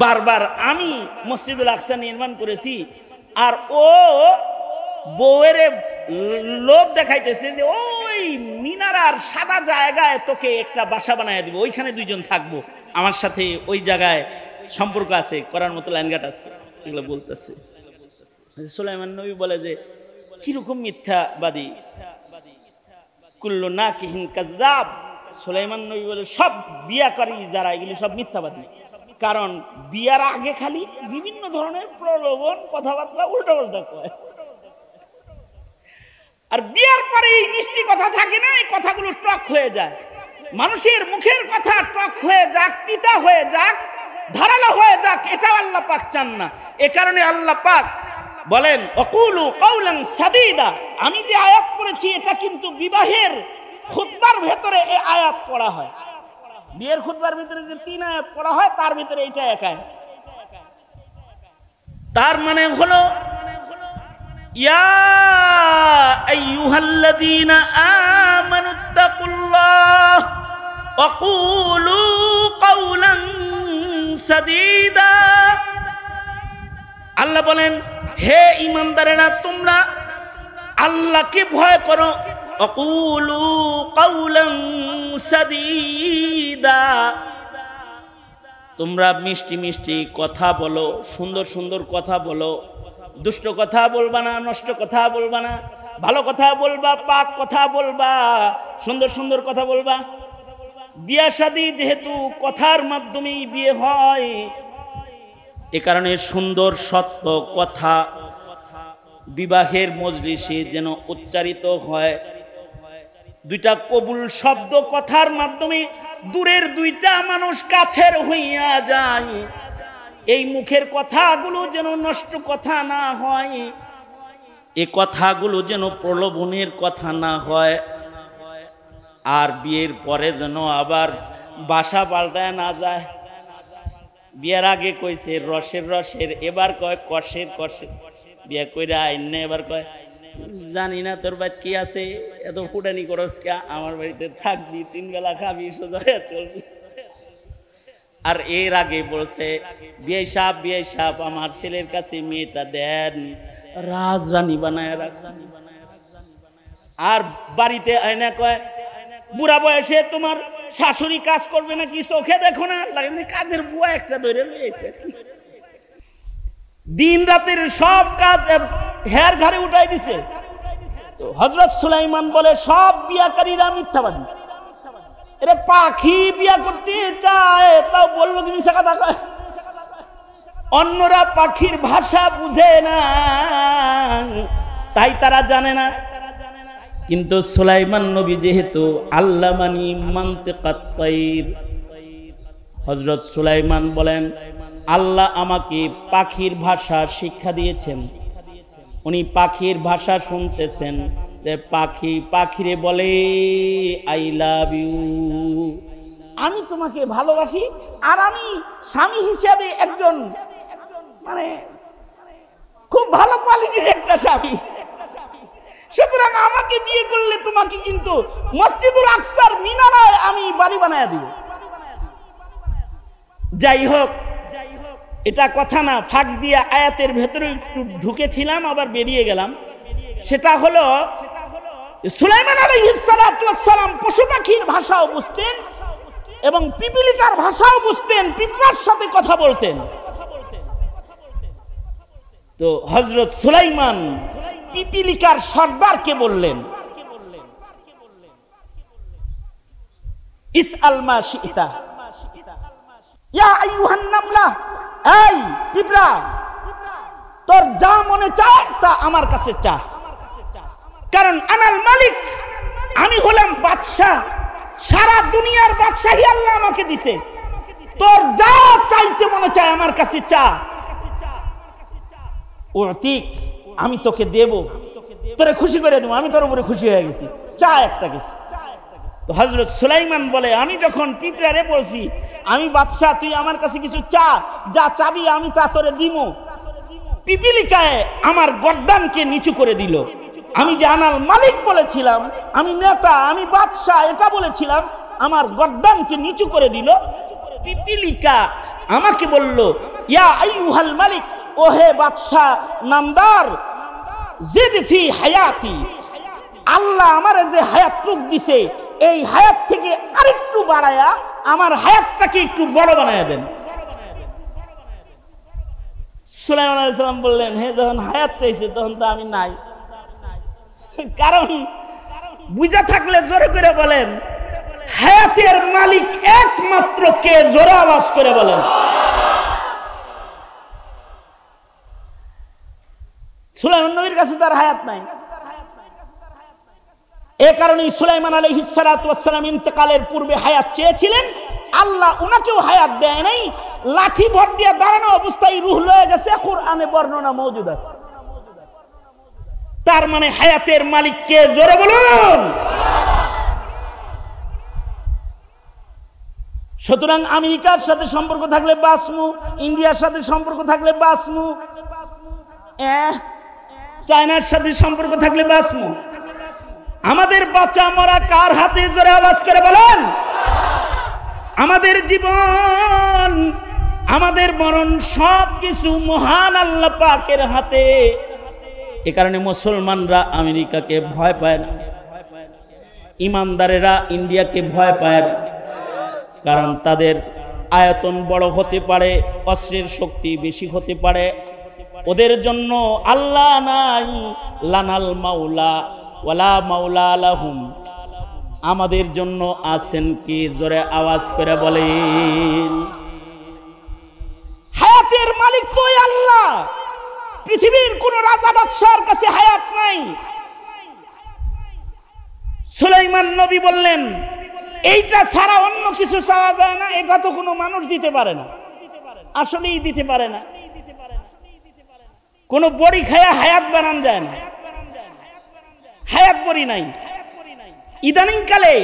বারবার আমি মসজিদুল আকসা নির্মাণ করেছি, আর ও বউয়ের লোভ দেখাইতেছে যে ওই মিনারার সাদা জায়গায় তোকে একটা বাসা বানায় দিব, ওইখানে দুইজন থাকবো, আমার সাথে ওই জায়গায় সম্পর্ক আছে, করার মতো লাইনঘাট আছে, এগুলো বলতেছে। সুলাইমান নবী বলে যে কিরকম মিথ্যাবাদী, কুল্লু নাকিহিন কাযযাব। সুলাইমান নবী বলে সব বিয়াকারী যারা এগুলি সব মিথ্যাবাদী, কারণ বিয়ার আগে খালি বিভিন্ন ধরনের প্রলোভন কথাবার্তা উল্টাপাল্টা কয়, আর বিয়ার পরে এই মিষ্টি কথা থাকে না, এই কথাগুলো টক হয়ে যায়। মানুষের মুখের কথা টক হয়ে যাক, তিতা হয়ে যাক, ধারালো হয়ে যাক, এটাও আল্লাহ পাক চান না। এ কারণে আল্লাহ পাক বলেন অকুলু কাউলান সাদীদা। আমি যে আয়াত পড়েছি এটা কিন্তু বিবাহের খুতবার ভেতরে এই আয়াত পড়া হয়। বিয়ের খুতবার ভিতরে যে 3 আয়াত পড়া হয় তার ভিতরে এইটা এক আয়াত। তার মানে হলো ইয়া আইয়ুহাল্লাযীনা আমানুত্তাকুল্লাহ ওয়া কুলু কাওলান সাদীদা। আল্লাহ বলেন হে ঈমানদারেরা তোমরা আল্লাহকে ভয় করো, আকুলু কাওলান সাদীদা, তোমরা মিষ্টি মিষ্টি কথা বলো, সুন্দর সুন্দর কথা বলো, দুষ্ট কথা বলবা না, নষ্ট কথা বলবা না, ভালো কথা বলবা, পাক কথা বলবা, সুন্দর সুন্দর কথা বলবা। বিয়া শাদী যেহেতু কথার মাধ্যমেই বিয়ে হয়, এ কারণে সুন্দর সত্য কথা বিবাহের মজলিসে যেন উচ্চারিত হয়। 2টা কবুল শব্দ কথার মাধ্যমে দূরের 2টা মানুষ কাছের হইয়া যায়। এই মুখের কথাগুলো যেন নষ্ট কথা না হয়, এই কথাগুলো যেন প্রলোভনের কথা না হয়, আর বিয়ের পরে যেন আবার বাসা পাল্টায় না যায়। বিয়ের আগে কইছে রসের, এবার কয় কষের। বিয়ে কইরা আইনে এবার কয় জানি না তোর বাড়ি কি আছে, এত ফুটানি করস কে, আমার বাড়িতে থাকবি, 3 বেলা খাবি, সোজা হয়ে চলবি। আর এর আগে বলছে বিয়ে সাহেব আমার ছেলের কাছে মেয়েটা দেন, রাজরানী বানায় রাখবেন। আর বাড়িতে আইনা কয় বুড়া বয়সে তোমার শাশুড়ি কাজ করবে নাকি, চোখে দেখো না, কাজের বুয়া একটা ধরে রয়েছে। দিন রাতের সব কাজ হের ঘরে উঠাই দিছে। তো হযরত সুলাইমান বলে সব বিয়াকারীরা মিথ্যাবাদী। এরে পাখি বিয়া করতে চায়, তাও বললো কি মিছা কথা কয়। অন্যরা পাখির ভাষা বুঝে না, তাই তারা জানে না, কিন্তু সুলাইমান নবী যেহেতু আল্লামানি মানতিকাত তাইর, হযরত সুলাইমান বলেন আল্লাহ আমাকে পাখির ভাষা শিক্ষা দিয়েছেন। উনি পাখির ভাষা শুনতেছেন, যে পাখিরে বলে আই লাভ ইউ, আমি তোমাকে ভালোবাসি, আর আমি স্বামী হিসেবে একজন মানে খুব ভালো কোয়ালিটির একটা স্বামী, সুতরাং আমাকে বিয়ে করলে তোমাকে কিন্তু মসজিদুল আকসার মিনারায় আমি বাড়ি বানায় দিব। যাই হোক, এটা কথা না, ফাঁক দিয়া আয়াতের ভেতরে একটু ঢুকেছিলাম, আবার বেরিয়ে গেলাম। সেটা হলো সুলাইমান আলাইহিস সালাতু ওয়াস সালাম পশু পাখির ভাষাও বুঝতেন এবং পিপিলিকার ভাষাও বুঝতেন, পিঁপড়ার সাথে কথা বলতেন। তো হযরত সুলাইমান পিপিলিকার সর্দারকে বললেন, ইসআল মা শিতা ইয়া আইয়ুহান নামলা, এই পিঁপড়া, তোর যা মনে চায় তা আমার কাছে চা, কারণ আনাল মালিক, আমি হলাম বাদশাহ, সারা দুনিয়ার বাদশাহী আল্লাহ আমাকে দিছে, তোর যা চাইতে মনে চায় আমার কাছে চা, উতিক, আমি তোকে দেব, তোরে খুশি করে দেব, আমি তোর উপরে খুশি হয়ে গেছি, চা একটা কিছু। তো হযরত সুলাইমান বলে, আমি যখন পিঁপড়ারে বলছি আমি বাদশাহ, তুই আমার কাছে কিছু চা, যা চাবি আমি তা তোরে দিব, পিপিলিকায় আমার গর্দানকে নিচু করে দিল। আমি যে আনাল মালিক বলেছিলাম, আমি নেতা, আমি বাদশাহ এটা বলেছিলাম, আমার গর্দানকে নিচু করে দিল। পিপিলিকা আমাকে বলল, ইয়া আইয়ুহাল মালিক, ওহে বাদশাহ নামদার, জিদ ফি হায়াতি, আল্লাহ আমারে যে হায়াত রূপ দিছে এই হায়াত থেকে আরেকটু বাড়ায়া আমার হায়াতটাকে একটু বড় বানায়া দেন। সুলাইমান আলাইহিস সালাম বললেন, হে যখন হায়াত চাইছে তখন তো আমি নাই, কারণ বুঝা থাকলে জোরে করে বলেন, হায়াতের মালিক একমাত্র কে, জোরে আওয়াজ করে বলেন। সুলাইমান নবীর কাছে তার হায়াত নাই, এ কারণেই সুলাইমান আলাইহিস সালাতু ওয়াস সালাম ইন্তেকালের পূর্বে হায়াত চেয়েছিলেন, আল্লাহ উনাকেও হায়াত দেয় নাই, লাঠি ভর দিয়ে দাঁড়ানো অবস্থায় রূহ লয়ে গেছে, কুরআনে বর্ণনা মওজুদ আছে। তার মানে হায়াতের মালিক কে, জোরে বলুন। সুতরাং আমেরিকার সাথে সম্পর্ক থাকলে বাসমু, ইন্ডিয়ার সাথে সম্পর্ক থাকলে বাসমু, চায়নার সাথে সম্পর্ক থাকলে বাসমু। আমাদের বাঁচা মরা কার হাতে, জোরে আওয়াজ করে বলেন। আমাদের জীবন, আমাদের মরণ সবকিছু মহান আল্লাহ পাকের হাতে। এ কারণে মুসলমানরা আমেরিকাকে ভয় পায় না, ইমানদারেরা ইন্ডিয়াকে ভয় পায় না, কারণ তাদের আয়তন বড় হতে পারে, অস্ত্রের শক্তি বেশি হতে পারে, ওদের জন্য আল্লাহ নাই, লানাল মাওলা ওয়ালা মাওলা লাহুম, আমাদের জন্য আছেন কি, জোরে আওয়াজ করে বলেন। হায়াতের মালিক তো আল্লাহ, পৃথিবীর কোন রাজা বাদশার কাছে হায়াত নাই। সুলাইমান নবী বললেন, এইটা ছাড়া অন্য কিছু চাওয়া যায় না, এটা তো কোনো মানুষ দিতে পারে না, আসলেই দিতে পারে না। কোন বড়ি খায়া হায়াত বানান যায় না, হায়াত বড়ি নাই। ইদানিং কালে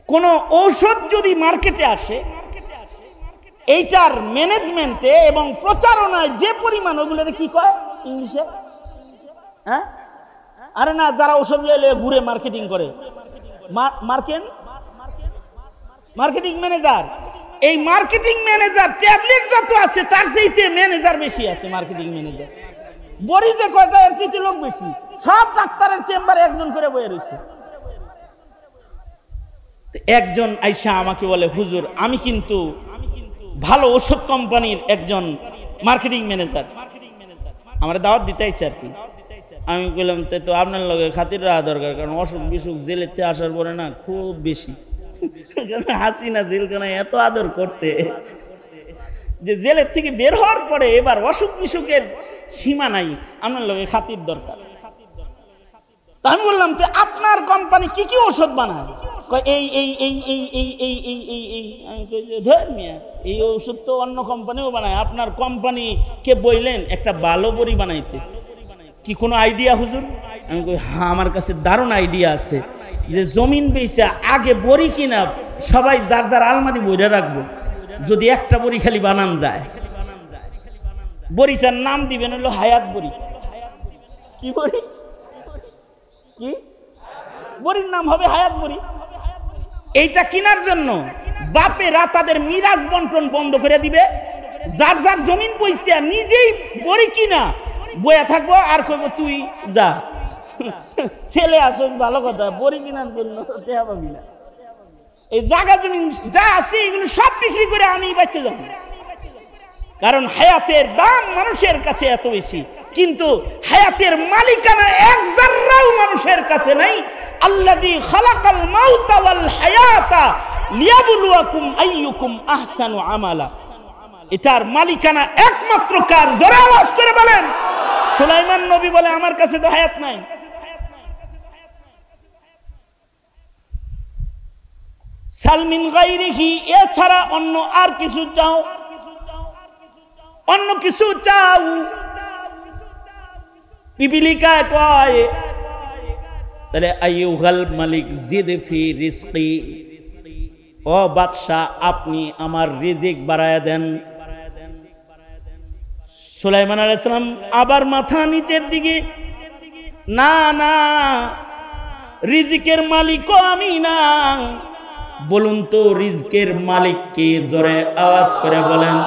কোন ঔষধ যদি মার্কেটে আসে, এইটার ম্যানেজমেন্টে এবং প্রচারণায় যে পরিমাণ, ওগুলোর কি কয় ইংলিশে, হ্যাঁ, আরে না, যারা ঔষধ ঘুরে মার্কেটিং করে, মার্কেটিং ম্যানেজার, এই মার্কেটিং ম্যানেজার ট্যাবলেট যত আছে তার চাইতে ম্যানেজার বেশি আছে। মার্কেটিং ম্যানেজার বড়ি যে কয়টা, এর চাইতে লোক বেশি। সব ডাক্তারের চেম্বারে একজন করে বয়ে রয়েছে। একজন আইসা আমাকে বলে, হুজুর আমি কিন্তু ভালো ওষুধ কোম্পানির একজন মার্কেটিং ম্যানেজার, আমার দাওয়াত দিতে আইছে আর কি। আমি বললাম, তো আপনার লগে খাতির রাখা দরকার, কারণ অসুখ বিসুখ জেলেতে আসার পরে না খুব বেশি, হাসিনা জেলখানায় এত আদর করছে যে জেলের থেকে বের হওয়ার পরে এবার অসুখ বিসুখের সীমা নাই, আপনার লগে খাতির দরকার। তা আমি বললাম, তো আপনার কোম্পানি কি কি ওষুধ বানায়? এই এই এই এই এই এই এই এই এই আমি কই যে ধর মিয়া, এই ওষুধ তো অন্য কোম্পানিও বানায়, আপনার কোম্পানি কে বললেন একটা ভালো বড়ি বানাইতে, কি কোনো আইডিয়া হুজুর? আমি কই, হ্যাঁ আমার কাছে দারুণ আইডিয়া আছে, যে জমিন বেচা আগে বড়ি কিনা সবাই যার যার আলমারি বইরে রাখবো, যদি একটা বড়ি খালি বানান যায়, বড়িটার নাম দিবেন হলো হায়াত বড়ি। কি বড়ি? কি বড়ির নাম হবে হায়াত বড়ি। এইটা কেনার জন্য বাপেরা তাদের মিরাজ বন্টন বন্ধ করে দিবে, যার যার জমিন বইছে নিজেই বড়ি কিনা বইয়া থাকবো, আর কইব তুই যা ছেলে আসো, ভালো কথা, বড়ি কেনার জন্য টেহা পাবি না। এই জায়গা জমিন যা আছে এগুলো সব বিক্রি করে আমি বাচ্চা যাবো, কারণ হায়াতের দাম মানুষের কাছে এত বেশি, কিন্তু হায়াতের মালিকানা এক জাররাও মানুষের কাছে নাই। আল্লাযী খালাকাল মাউতা ওয়াল হায়াতা লিয়াবলুয়াকুম আইয়ুকুম আহসানু আমালা। এটার মালিকানা একমাত্র কার? জোরে আওয়াজ করে বলেন। সুলাইমান নবী বলে আমার কাছে তো হায়াত নাই। সালমিন গায়রিহি, এছাড়া অন্য আর কিছু চাও, অন্য কিছু চাও। পিপিলিকায় কয় তাহলে আইয়ুহাল মালিক জিদ ফি রিজকি, ও বাদশা আপনি আমার রিজিক বাড়ায় দেন। সুলাইমান আলাইহিস সালাম আবার মাথা নিচের দিকে, না না, রিজিকের মালিকও আমি না। বলুন তো রিজকের মালিক কে? জোরে আওয়াজ করে বলেন।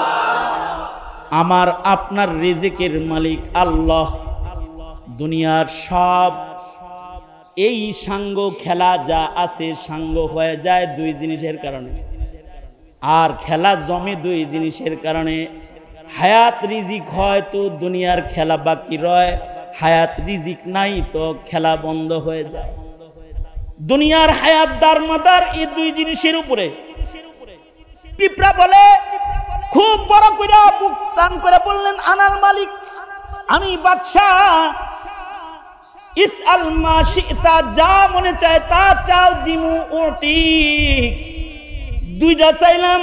আমার আপনার রিজিকের মালিক আল্লাহ। দুনিয়ার সব এই সাঙ্গ খেলা যা আছে সাঙ্গ হয়ে যায় দুই জিনিসের কারণে, আর খেলা জমে দুই জিনিসের কারণে। হায়াত রিজিক হয় তো দুনিয়ার খেলা বাকি রয়, হায়াত রিজিক নাই তো খেলা বন্ধ হয়ে যায়। দুনিয়ার হায়াত দারমাদার এই দুই জিনিসের উপরে। পিঁপড়া বলে, খুব বড় করে বুক টান করে বললেন, আনাল মালিক, আমি বাদশাহ। ইসআল মা শিতা, যা মনে চায় তা চাও, দিমু উতি। দুইটা চাইলাম,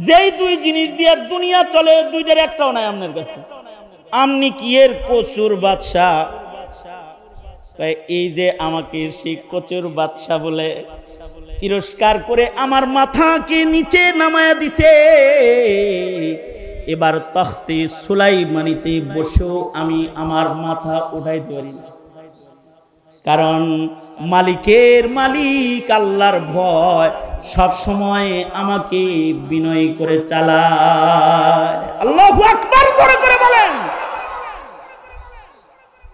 যেই দুই জিনিস দিয়ে দুনিয়া চলে, দুইটার একটাও নাই আপনার কাছে। আপনি কি এর কচুর বাদশাহ? এই যে আমাকে সেই কচুর বাদশাহ বলে তিরস্কার করে আমার মাথাকে নিচে নামায়া দিছে। এবার তখতে সুলাইমানিতে বসেও আমি আমার মাথা উঠাইতে পারি না, কারণ মালিকের মালিক আল্লাহর ভয় সব সময় আমাকে বিনয় করে চালায়। আল্লাহু আকবার করে বলেন।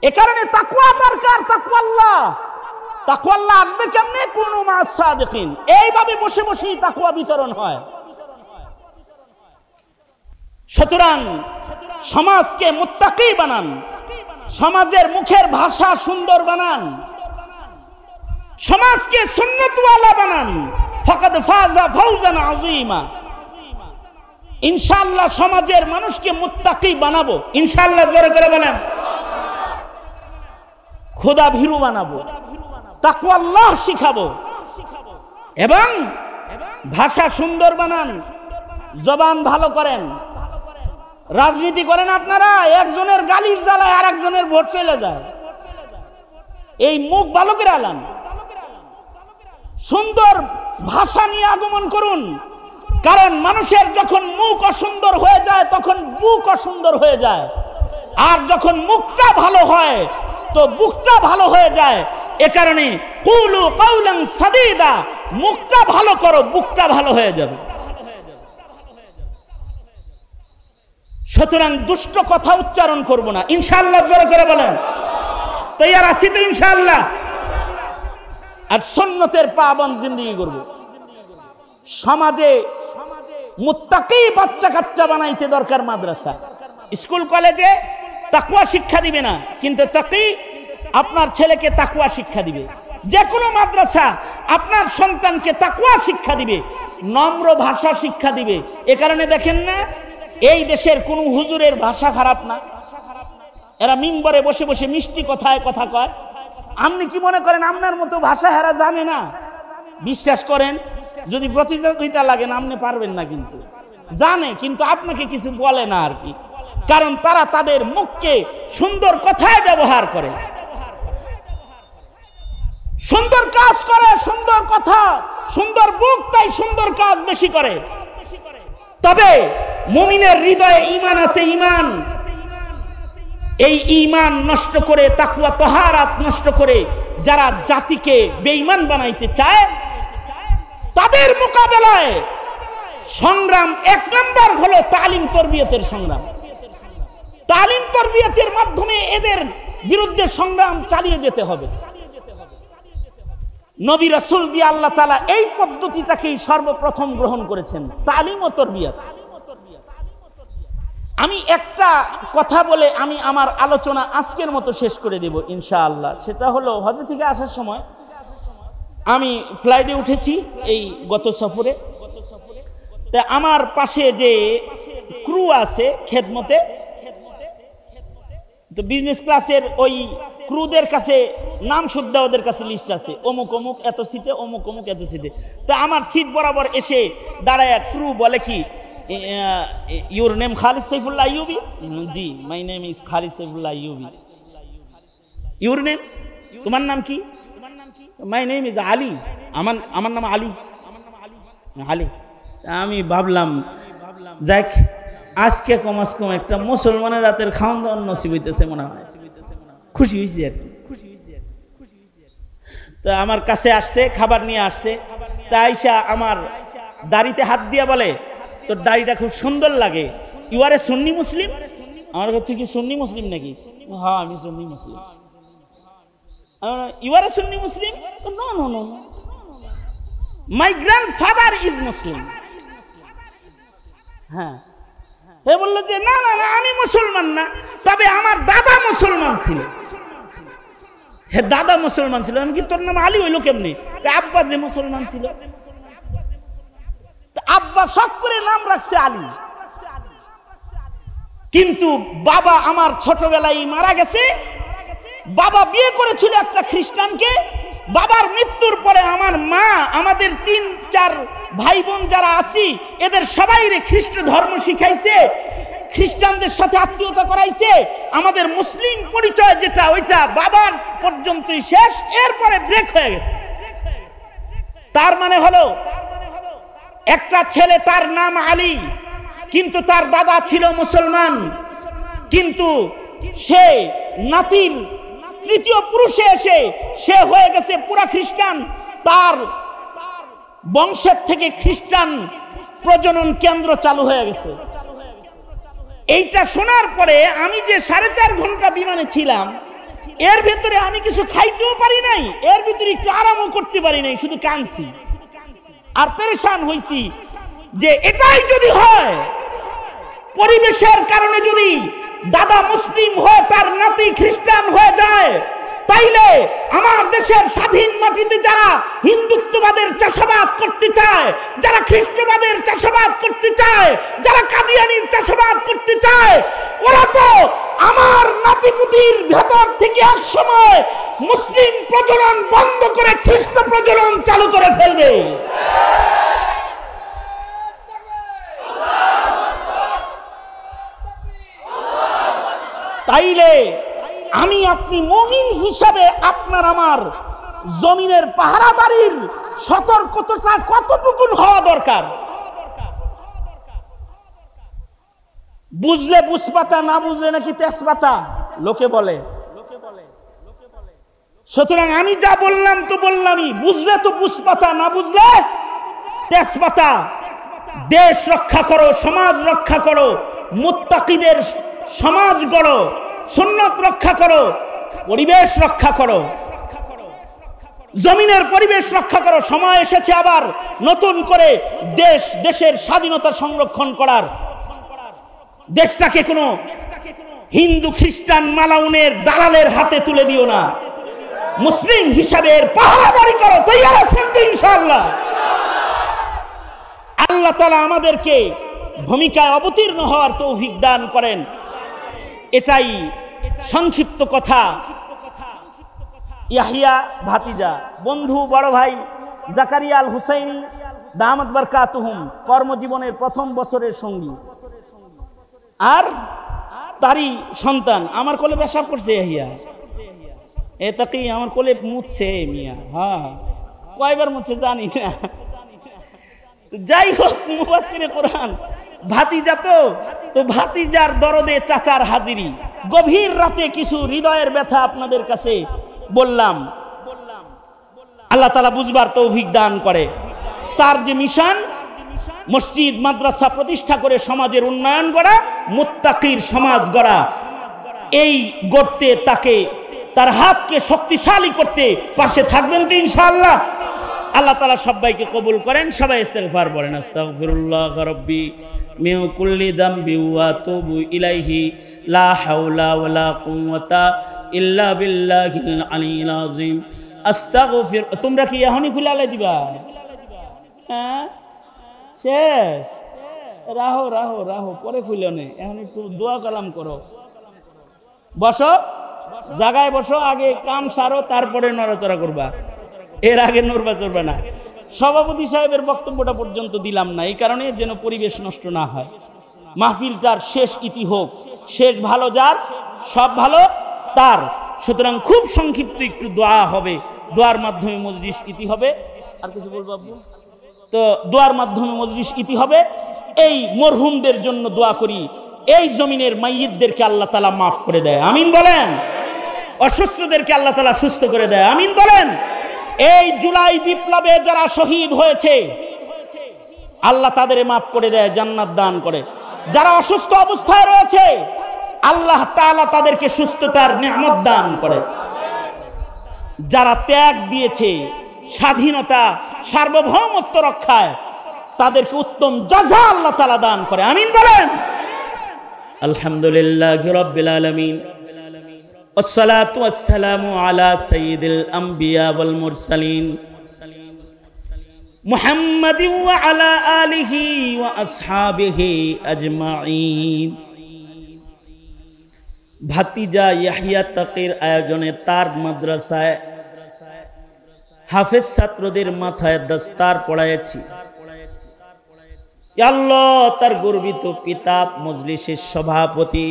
এ কারণে তাকওয়া দরকার। তাকওয়া আল্লাহ আসবে কেমনে? কুনু মা'আস সাদিকিন। এইভাবে বসে বসেই তাকওয়া বিতরণ হয়। সুতরাং সমাজকে মুত্তাকি বানান, সমাজের মুখের ভাষা সুন্দর বানান, সমাজকে সুন্নতওয়ালা বানান। ফাকাদ ফাযা ফাওজান আযীমা। ইনশাআল্লাহ সমাজের মানুষকে মুত্তাকি বানাবো, ইনশাআল্লাহ। জোরে করে বলেন। খোদা ভীরু বানাবো, তাকওয়া আল্লাহ শিখাবো, এবং ভাষা সুন্দর বানান, জবান ভালো করেন। রাজনীতি করেন আপনারা, একজনের গালির জ্বালায় আর একজনের ভোট চলে যায়। এই মুখ ভালো করে আলান, সুন্দর ভাষা নিয়ে আগমন করুন। কারণ মানুষের যখন মুখ অসুন্দর হয়ে যায় তখন বুক অসুন্দর হয়ে যায়, আর যখন মুখটা ভালো হয় তো বুকটা ভালো হয়ে যায়। এ কারণে কুলু কাওলান সাদীদা, মুখটা ভালো করো, বুকটা ভালো হয়ে যাবে। সুতরাং দুষ্ট কথা উচ্চারণ করব না, ইনশাআল্লাহ। জোরে করে বলেন। তৈয়ার আছি তো ইনশাআল্লাহ। আর সুন্নতের পাবন জিন্দেগি করব। সমাজে মুত্তাকি বাচ্চা কাচ্চা বানাইতে দরকার। মাদ্রাসা, স্কুল, কলেজে তাকওয়া শিক্ষা দিবে না, কিন্তু তাকি আপনার ছেলেকে তাকওয়া শিক্ষা দিবে। যে কোনো মাদ্রাসা আপনার সন্তানকে তাকওয়া শিক্ষা দিবে, নম্র ভাষা শিক্ষা দিবে। এ কারণে দেখেন না, এই দেশের কোন হুজুরের ভাষা খারাপ না, এরা মিম্বরে বসে বসে মিষ্টি কথায় কথা কয়। আপনি কি মনে করেন আপনার মতো ভাষা এরা জানে না? বিশ্বাস করেন, যদি প্রতিযোগিতা লাগে না, আপনি পারবেন না, কিন্তু জানে, কিন্তু আপনাকে কিছু বলে না আর কি। কারণ তারা তাদের মুখকে সুন্দর কথায় ব্যবহার করে, সুন্দর কাজ করে, সুন্দর কথা, সুন্দর বুক, তাই সুন্দর কাজ বেশি করে। তবে মুমিনের হৃদয়ে ঈমান আছে। ঈমান, এই ঈমান নষ্ট করে, তাকওয়া তাহারাত নষ্ট করে যারা জাতিকে বেঈমান বানাইতে চায়, তাদের মোকাবেলায় সংগ্রাম এক নম্বর হলো তালিম তরবিয়তের সংগ্রাম। তালিম তরবিয়তের মাধ্যমে এদের বিরুদ্ধে সংগ্রাম চালিয়ে যেতে হবে। নবী রাসূল দিয়ে আল্লাহ তাআলা এই পদ্ধতিটাকেই সর্বপ্রথম গ্রহণ করেছেন, তালিম ও তরবিয়ত। আমি একটা কথা বলে আমি আমার আলোচনা আজকের মতো শেষ করে দেব ইনশাআল্লাহ। সেটা হলো, হজ থেকে আসার সময় আমি ফ্লাইটে উঠেছি এই গত সফরে। তা আমার পাশে যে ক্রু আছে খেদমতে, তো বিজনেস ক্লাসের ওই ক্রুদের কাছে নাম শুদ্ধা ওদের কাছে লিস্ট আছে, অমুক অমুক এত সিটে, অমুক অমুক এত সিটে। তো আমার সিট বরাবর এসে দাঁড়ায় ক্রু বলে কি, your name Khalid Saifullah Ayyubi? G, my name is Khalid Saifullah Ayyubi. Your name, তোমার নাম কি? মাই নেম ইজ আলী, আমার নাম আলী। আলী। আমি ভাবলাম যাক, আজকে কমাস কম একটা মুসলমানের রাতের খাওয়ান দাওয়ান নসিব হইতেছে মনে হয়। খুশি হয়েছি আর কি। তো আমার কাছে আসছে, খাবার নিয়ে আসছে। তা আইসা আমার দাড়িতে হাত দিয়া বলে, তোর দাড়িটা খুব সুন্দর লাগে, ইউ আর এ সুন্নি মুসলিম? আমার তুই কি সুন্নি মুসলিম নাকি? হ্যাঁ, আমি সুন্নি মুসলিম। You are a Sunni Muslim? No no no, my grandfather is Muslim. হ্যাঁ, হে বললো যে না না না, আমি মুসলমান না, তবে আমার দাদা মুসলমান ছিল। হে, দাদা মুসলমান ছিল? আমি কি, তোর নাম আলী হইলো কেমনি? আব্বা যে মুসলমান ছিল, আব্বা শখ করে নাম রাখছে আলী, কিন্তু বাবা আমার ছোটবেলায় মারা গেছে। বাবা বিয়ে করেছিল একটা খ্রিস্টানকে। বাবার মৃত্যুর পরে আমার মা আমাদের 3-4 ভাই বোন যারা আছি এদের সবাইরে খ্রিস্ট ধর্ম শিখাইছে, খ্রিস্টানদের সাথে আত্মীয়তা করাইছে। আমাদের মুসলিম পরিচয় যেটা, ওইটা বাবার পর্যন্তই শেষ, এরপরে ব্রেক হয়ে গেছে। তার মানে হলো একটা ছেলে, তার নাম আলী, কিন্তু তার দাদা ছিল মুসলমান, কিন্তু সে নাতির তৃতীয় পুরুষে এসে সে হয়ে গেছে পুরা খ্রিস্টান। তার বংশের থেকে খ্রিস্টান প্রজনন কেন্দ্র চালু হয়ে গেছে। এইটা শোনার পরে আমি যে 4.5 ঘন্টা বিমানে ছিলাম, এর ভেতরে আমি কিছু খাইতেও পারি নাই, এর ভিতরে একটু আরামও করতে পারি নাই, শুধু কাঁদছি আর পেরেশান হইছি যে এটাই যদি হয়, পরিবেশের কারণে যদি দাদা মুসলিম হয় তার নাতি খ্রিস্টান হয়ে যায়, তাইলে আমার দেশের স্বাধীন মাটিতে যারা হিন্দুত্ববাদের চাষাবাদ করতে চায়, যারা খ্রিস্টবাদের চাষাবাদ করতে চায়, যারা কাদিয়ানির চাষাবাদ করতে চায়, ওরা তো আমার নাতিপুতির ভেতর থেকে এক সময় মুসলিম প্রজনন বন্ধ করে খ্রিস্ট প্রজনন চালু করে ফেলবে। তাইলে আমি আপনি মুমিন হিসাবে আপনার আমার জমিনের পাহারাদারির সতর্কতা কতটুকু হওয়া দরকার? বুঝলে বুঝপাতা, না বুঝলে নাকি তেজপাতা লোকে বলে। সুতরাং আমি যা বললাম তো বললামই, বুঝলে তো বুঝপাতা, না বুঝলে তেজপাতা। দেশ রক্ষা করো, সমাজ রক্ষা করো, মুত্তাকিদের সমাজ গড়ো, সুন্নাত রক্ষা করো, পরিবেশ রক্ষা করো, জমিনের পরিবেশ রক্ষা করো। সময় এসেছে আবার নতুন করে দেশের স্বাধীনতা সংরক্ষণ করার। দেশটাকে কোনো হিন্দু খ্রিস্টান মালাউনের দালালের হাতে তুলে দিও না। মুসলিম হিসাবে পাহারাদারি করো। তৈরি আছেন তো ইনশাআল্লাহ? আল্লাহ তাআলা আমাদেরকে ভূমিকায় অবতীর্ণ হওয়ার তৌফিক দান করেন। এটাই সংক্ষিপ্ত কথা। ইয়াহিয়া ভাতিজা, বন্ধু, বড় ভাই জাকারিয়া আল হুসাইনি দামাত বারকাতুহুম কর্মজীবনের প্রথম বছরের সঙ্গী, আর তারই সন্তান আমার কোলে পেশাব করছে। ইয়াহিয়া এ তাকি আমার কোলে মুছছে মিয়া। হ্যাঁ, কয়বার মুছছে জানি না। যাই হোক, মুফাসসিরে কোরআন ভাতিজা তো ভাতিজার দরদে চাচার হাজিরি। গভীর রাতে কিছু হৃদয়ের ব্যথা আপনাদের কাছে বললাম। আল্লাহ তাআলা বুঝবার তৌফিক দান করে। তার যে মিশন, মসজিদ মাদ্রাসা প্রতিষ্ঠা করে সমাজের উন্নয়ন করা, মুত্তাকির সমাজ গড়া, এই গড়তে তাকে তার হাতকে শক্তিশালী করতে পাশে থাকবেন তো ইনশাআল্লাহ? আল্লাহ তাআলা সবাইকে কবুল করেন। সবাই ইস্তিগফার পড়েন। আস্তাগফিরুল্লাহ রাব্বি মিন কুল্লি যামবি ওয়া আতুবু ইলাইহি লা হাওলা ওয়ালা কুওয়াতা ইল্লা বিল্লাহিল আলিয়্যিল আযীম আস্তাগফির। তোমরা কি এখনই খুলে দিবা? হ্যাঁ, শেষ? রাহো রাহো রাহো, পরে খুলে নে, এখন একটু দোয়া কালাম করো। বসো, জায়গায় বসো, আগে কাম সারো, তারপরে নড়াচড়া করবা, এর আগে নড়বা চড়বা না। সভাপতি সাহেবের বক্তব্যটা পর্যন্ত দিলাম না, এই কারণে যেন পরিবেশ নষ্ট না হয়। মাহফিলটার শেষ ইতি হোক, শেষ ভালো যার, সব ভালো তার। সুতরাং খুব সংক্ষিপ্ত একটু দোয়া হবে, দোয়ার মাধ্যমে মজলিস ইতি হবে। আর কিছু বলবো আব্বু? তো দোয়ার মাধ্যমে মজলিস ইতি হবে। এই মরহুমদের জন্য দোয়া করি, এই জমিনের মাইয়িতদেরকে আল্লাহ তাআলা মাফ করে দেয়, আমিন বলেন। অসুস্থদেরকে আল্লাহ তাআলা সুস্থ করে দেয়, আমিন বলেন। এই জুলাই বিপ্লবে যারা শহীদ হয়েছে আল্লাহ তাদের মাফ করে দেয়, জান্নাত দান করে। যারা অসুস্থ অবস্থায় রয়েছে আল্লাহ তাআলা তাদেরকে সুস্থতার নিয়ামত দান করে। যারা ত্যাগ দিয়েছে স্বাধীনতা সার্বভৌমত্ব রক্ষায়, তাদেরকে উত্তম জাযা আল্লাহ তাআলা দান করে, আমিন বলেন। আলহামদুলিল্লাহি রাব্বিল আলামিন, ওয়াসসালাতু ওয়াসসালামু আলা সাইয়্যিদিল আমবিয়া ওয়াল মুরসালিন মুহাম্মাদিন ওয়া আলা আলিহি ওয়া আসহাবিহি আজমাইন। ভাতিজা ইয়াহইয়া তাকির আয়োজনে তার মাদ্রাসায় হাফেজ ছাত্রদের মাথায় দস্তার পড়াইছি। ইয়া আল্লাহ, তার গর্বিত পিতা মজলিসের সভাপতি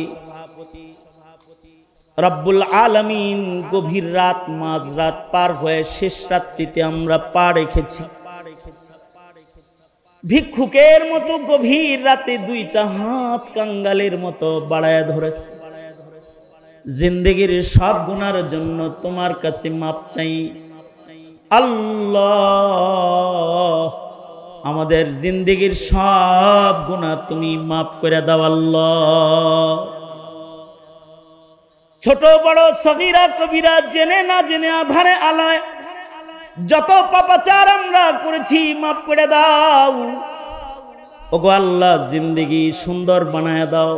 রব্বুল আলামিন, গভীর রাত মাঝরাত পার হয়ে শেষ রাত্রিতে আমরা পা রেখেছি। ভিক্ষুকের মতো গভীর রাতে দুইটা হাত কাঙ্গালের মতো বাড়ায় ধরেছে। জিন্দেগির সব গুনার জন্য তোমার কাছে মাপ চাই আল্লাহ। আমাদের জিন্দেগির সব গুনাহ তুমি মাফ করে দাও আল্লাহ। ছোট বড় সগীরা কবিরা, জেনে না জেনে, আধারে আলোয় যত পাপাচার আমরা করেছি মাফ করে দাও। ওগো আল্লাহ, জিন্দেগি সুন্দর বানায় দাও।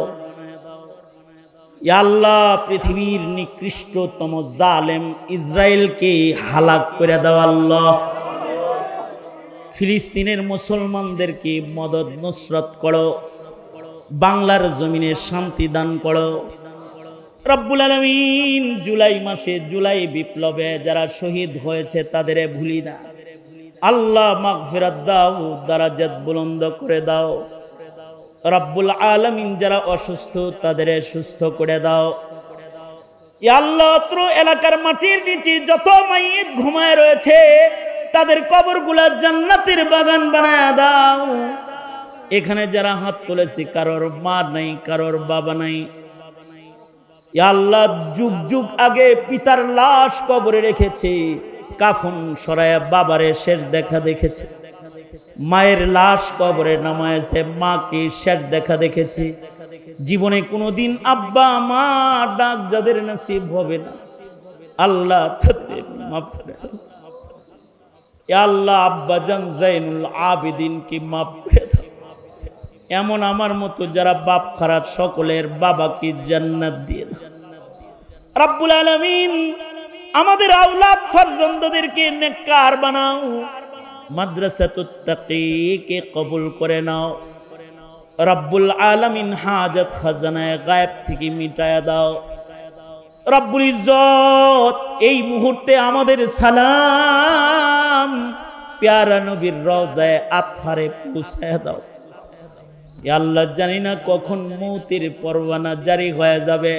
ইয়া আল্লাহ, পৃথিবীর নিকৃষ্টতম জালেম ইসরায়েলকে হালাক করে দাও আল্লাহ। ফিলিস্তিনের মুসলমানদেরকে মদদ নুসরত করো, বাংলার জমিনে শান্তি দান করো রব্বুল আলামিন। জুলাই মাসে, জুলাই বিপ্লবে যারা শহীদ হয়েছে তাদের ভুলি না আল্লাহ। মাগফিরাত দাও, দারাজাত বুলন্দ করে দাও রব্বুল আলামিন। যারা অসুস্থ তাদের সুস্থ করে দাও ইয়া আল্লাহ। অত্র এলাকার মাটির নিচে যত মাইয়িত ঘুমায় রয়েছে তাদের কবরগুলা জান্নাতের বাগান বানায় দাও। এখানে যারা হাত তুলেছে কারোর মা নাই, কারোর বাবা নাই, ইয়া আল্লাহ, যুগ যুগ আগে পিতার লাশ কবরে রেখেছে, কাফন সরায়া বাবারে শেষ দেখা দেখেছে। মায়ের লাশ কবরে নামায়েছে, মাকে শেষ দেখা দেখেছে। জীবনে কোনোদিন আব্বা মা ডাক যাদের নসিব হবে না আল্লাহ তাদের মাফ করে দাও ইয়া আল্লাহ। আব্বা জান জাইনুল আবিদিন কি মাফ করে দাও। এমন আমার মতো যারা বাপ খারাপ সকলের বাবাকে জান্নাত দিয়ে দাও রব্বুল আলামিন। আমাদের আওলাদ ফরজন্দদেরকে নেককার বানাও, মাদ্রাসাতুত তাকিকে কবুল করে নাও রব্বুল আলামিন। হাজত খাজানায়ে গায়েব থেকে মিটায়া দাও রব্বুল ইজ্জত। এই মুহূর্তে আমাদের সালাম প্যারা নবীর রওজায়ে আতহারে পৌঁছায়া দাও ইয়া আল্লাহ। জানি না কখন মৌতের পরওয়ানা জারি হয়ে যাবে,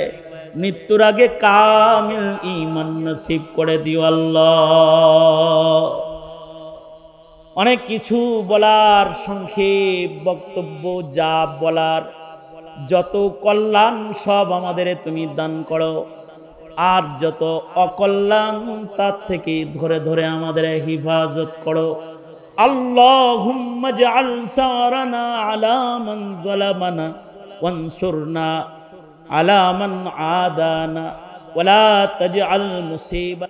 মৃত্যুর আগে কামিল ঈমান নসিব করে দিও আল্লাহ। অনেক কিছু বলার, সংক্ষেপ বক্তব্য, যা বলার, যত কল্যাণ সব আমাদের তুমি দান করো, আর যত অকল্যাণ তার থেকে ধরে ধরে আমাদের হিফাজত করো। আল্লাহুম্মা জাআল সারানা আলা মান যালামানা ওয়ানসুরনা আলা মান আদানা ওয়ালা তাজআল মুসিবা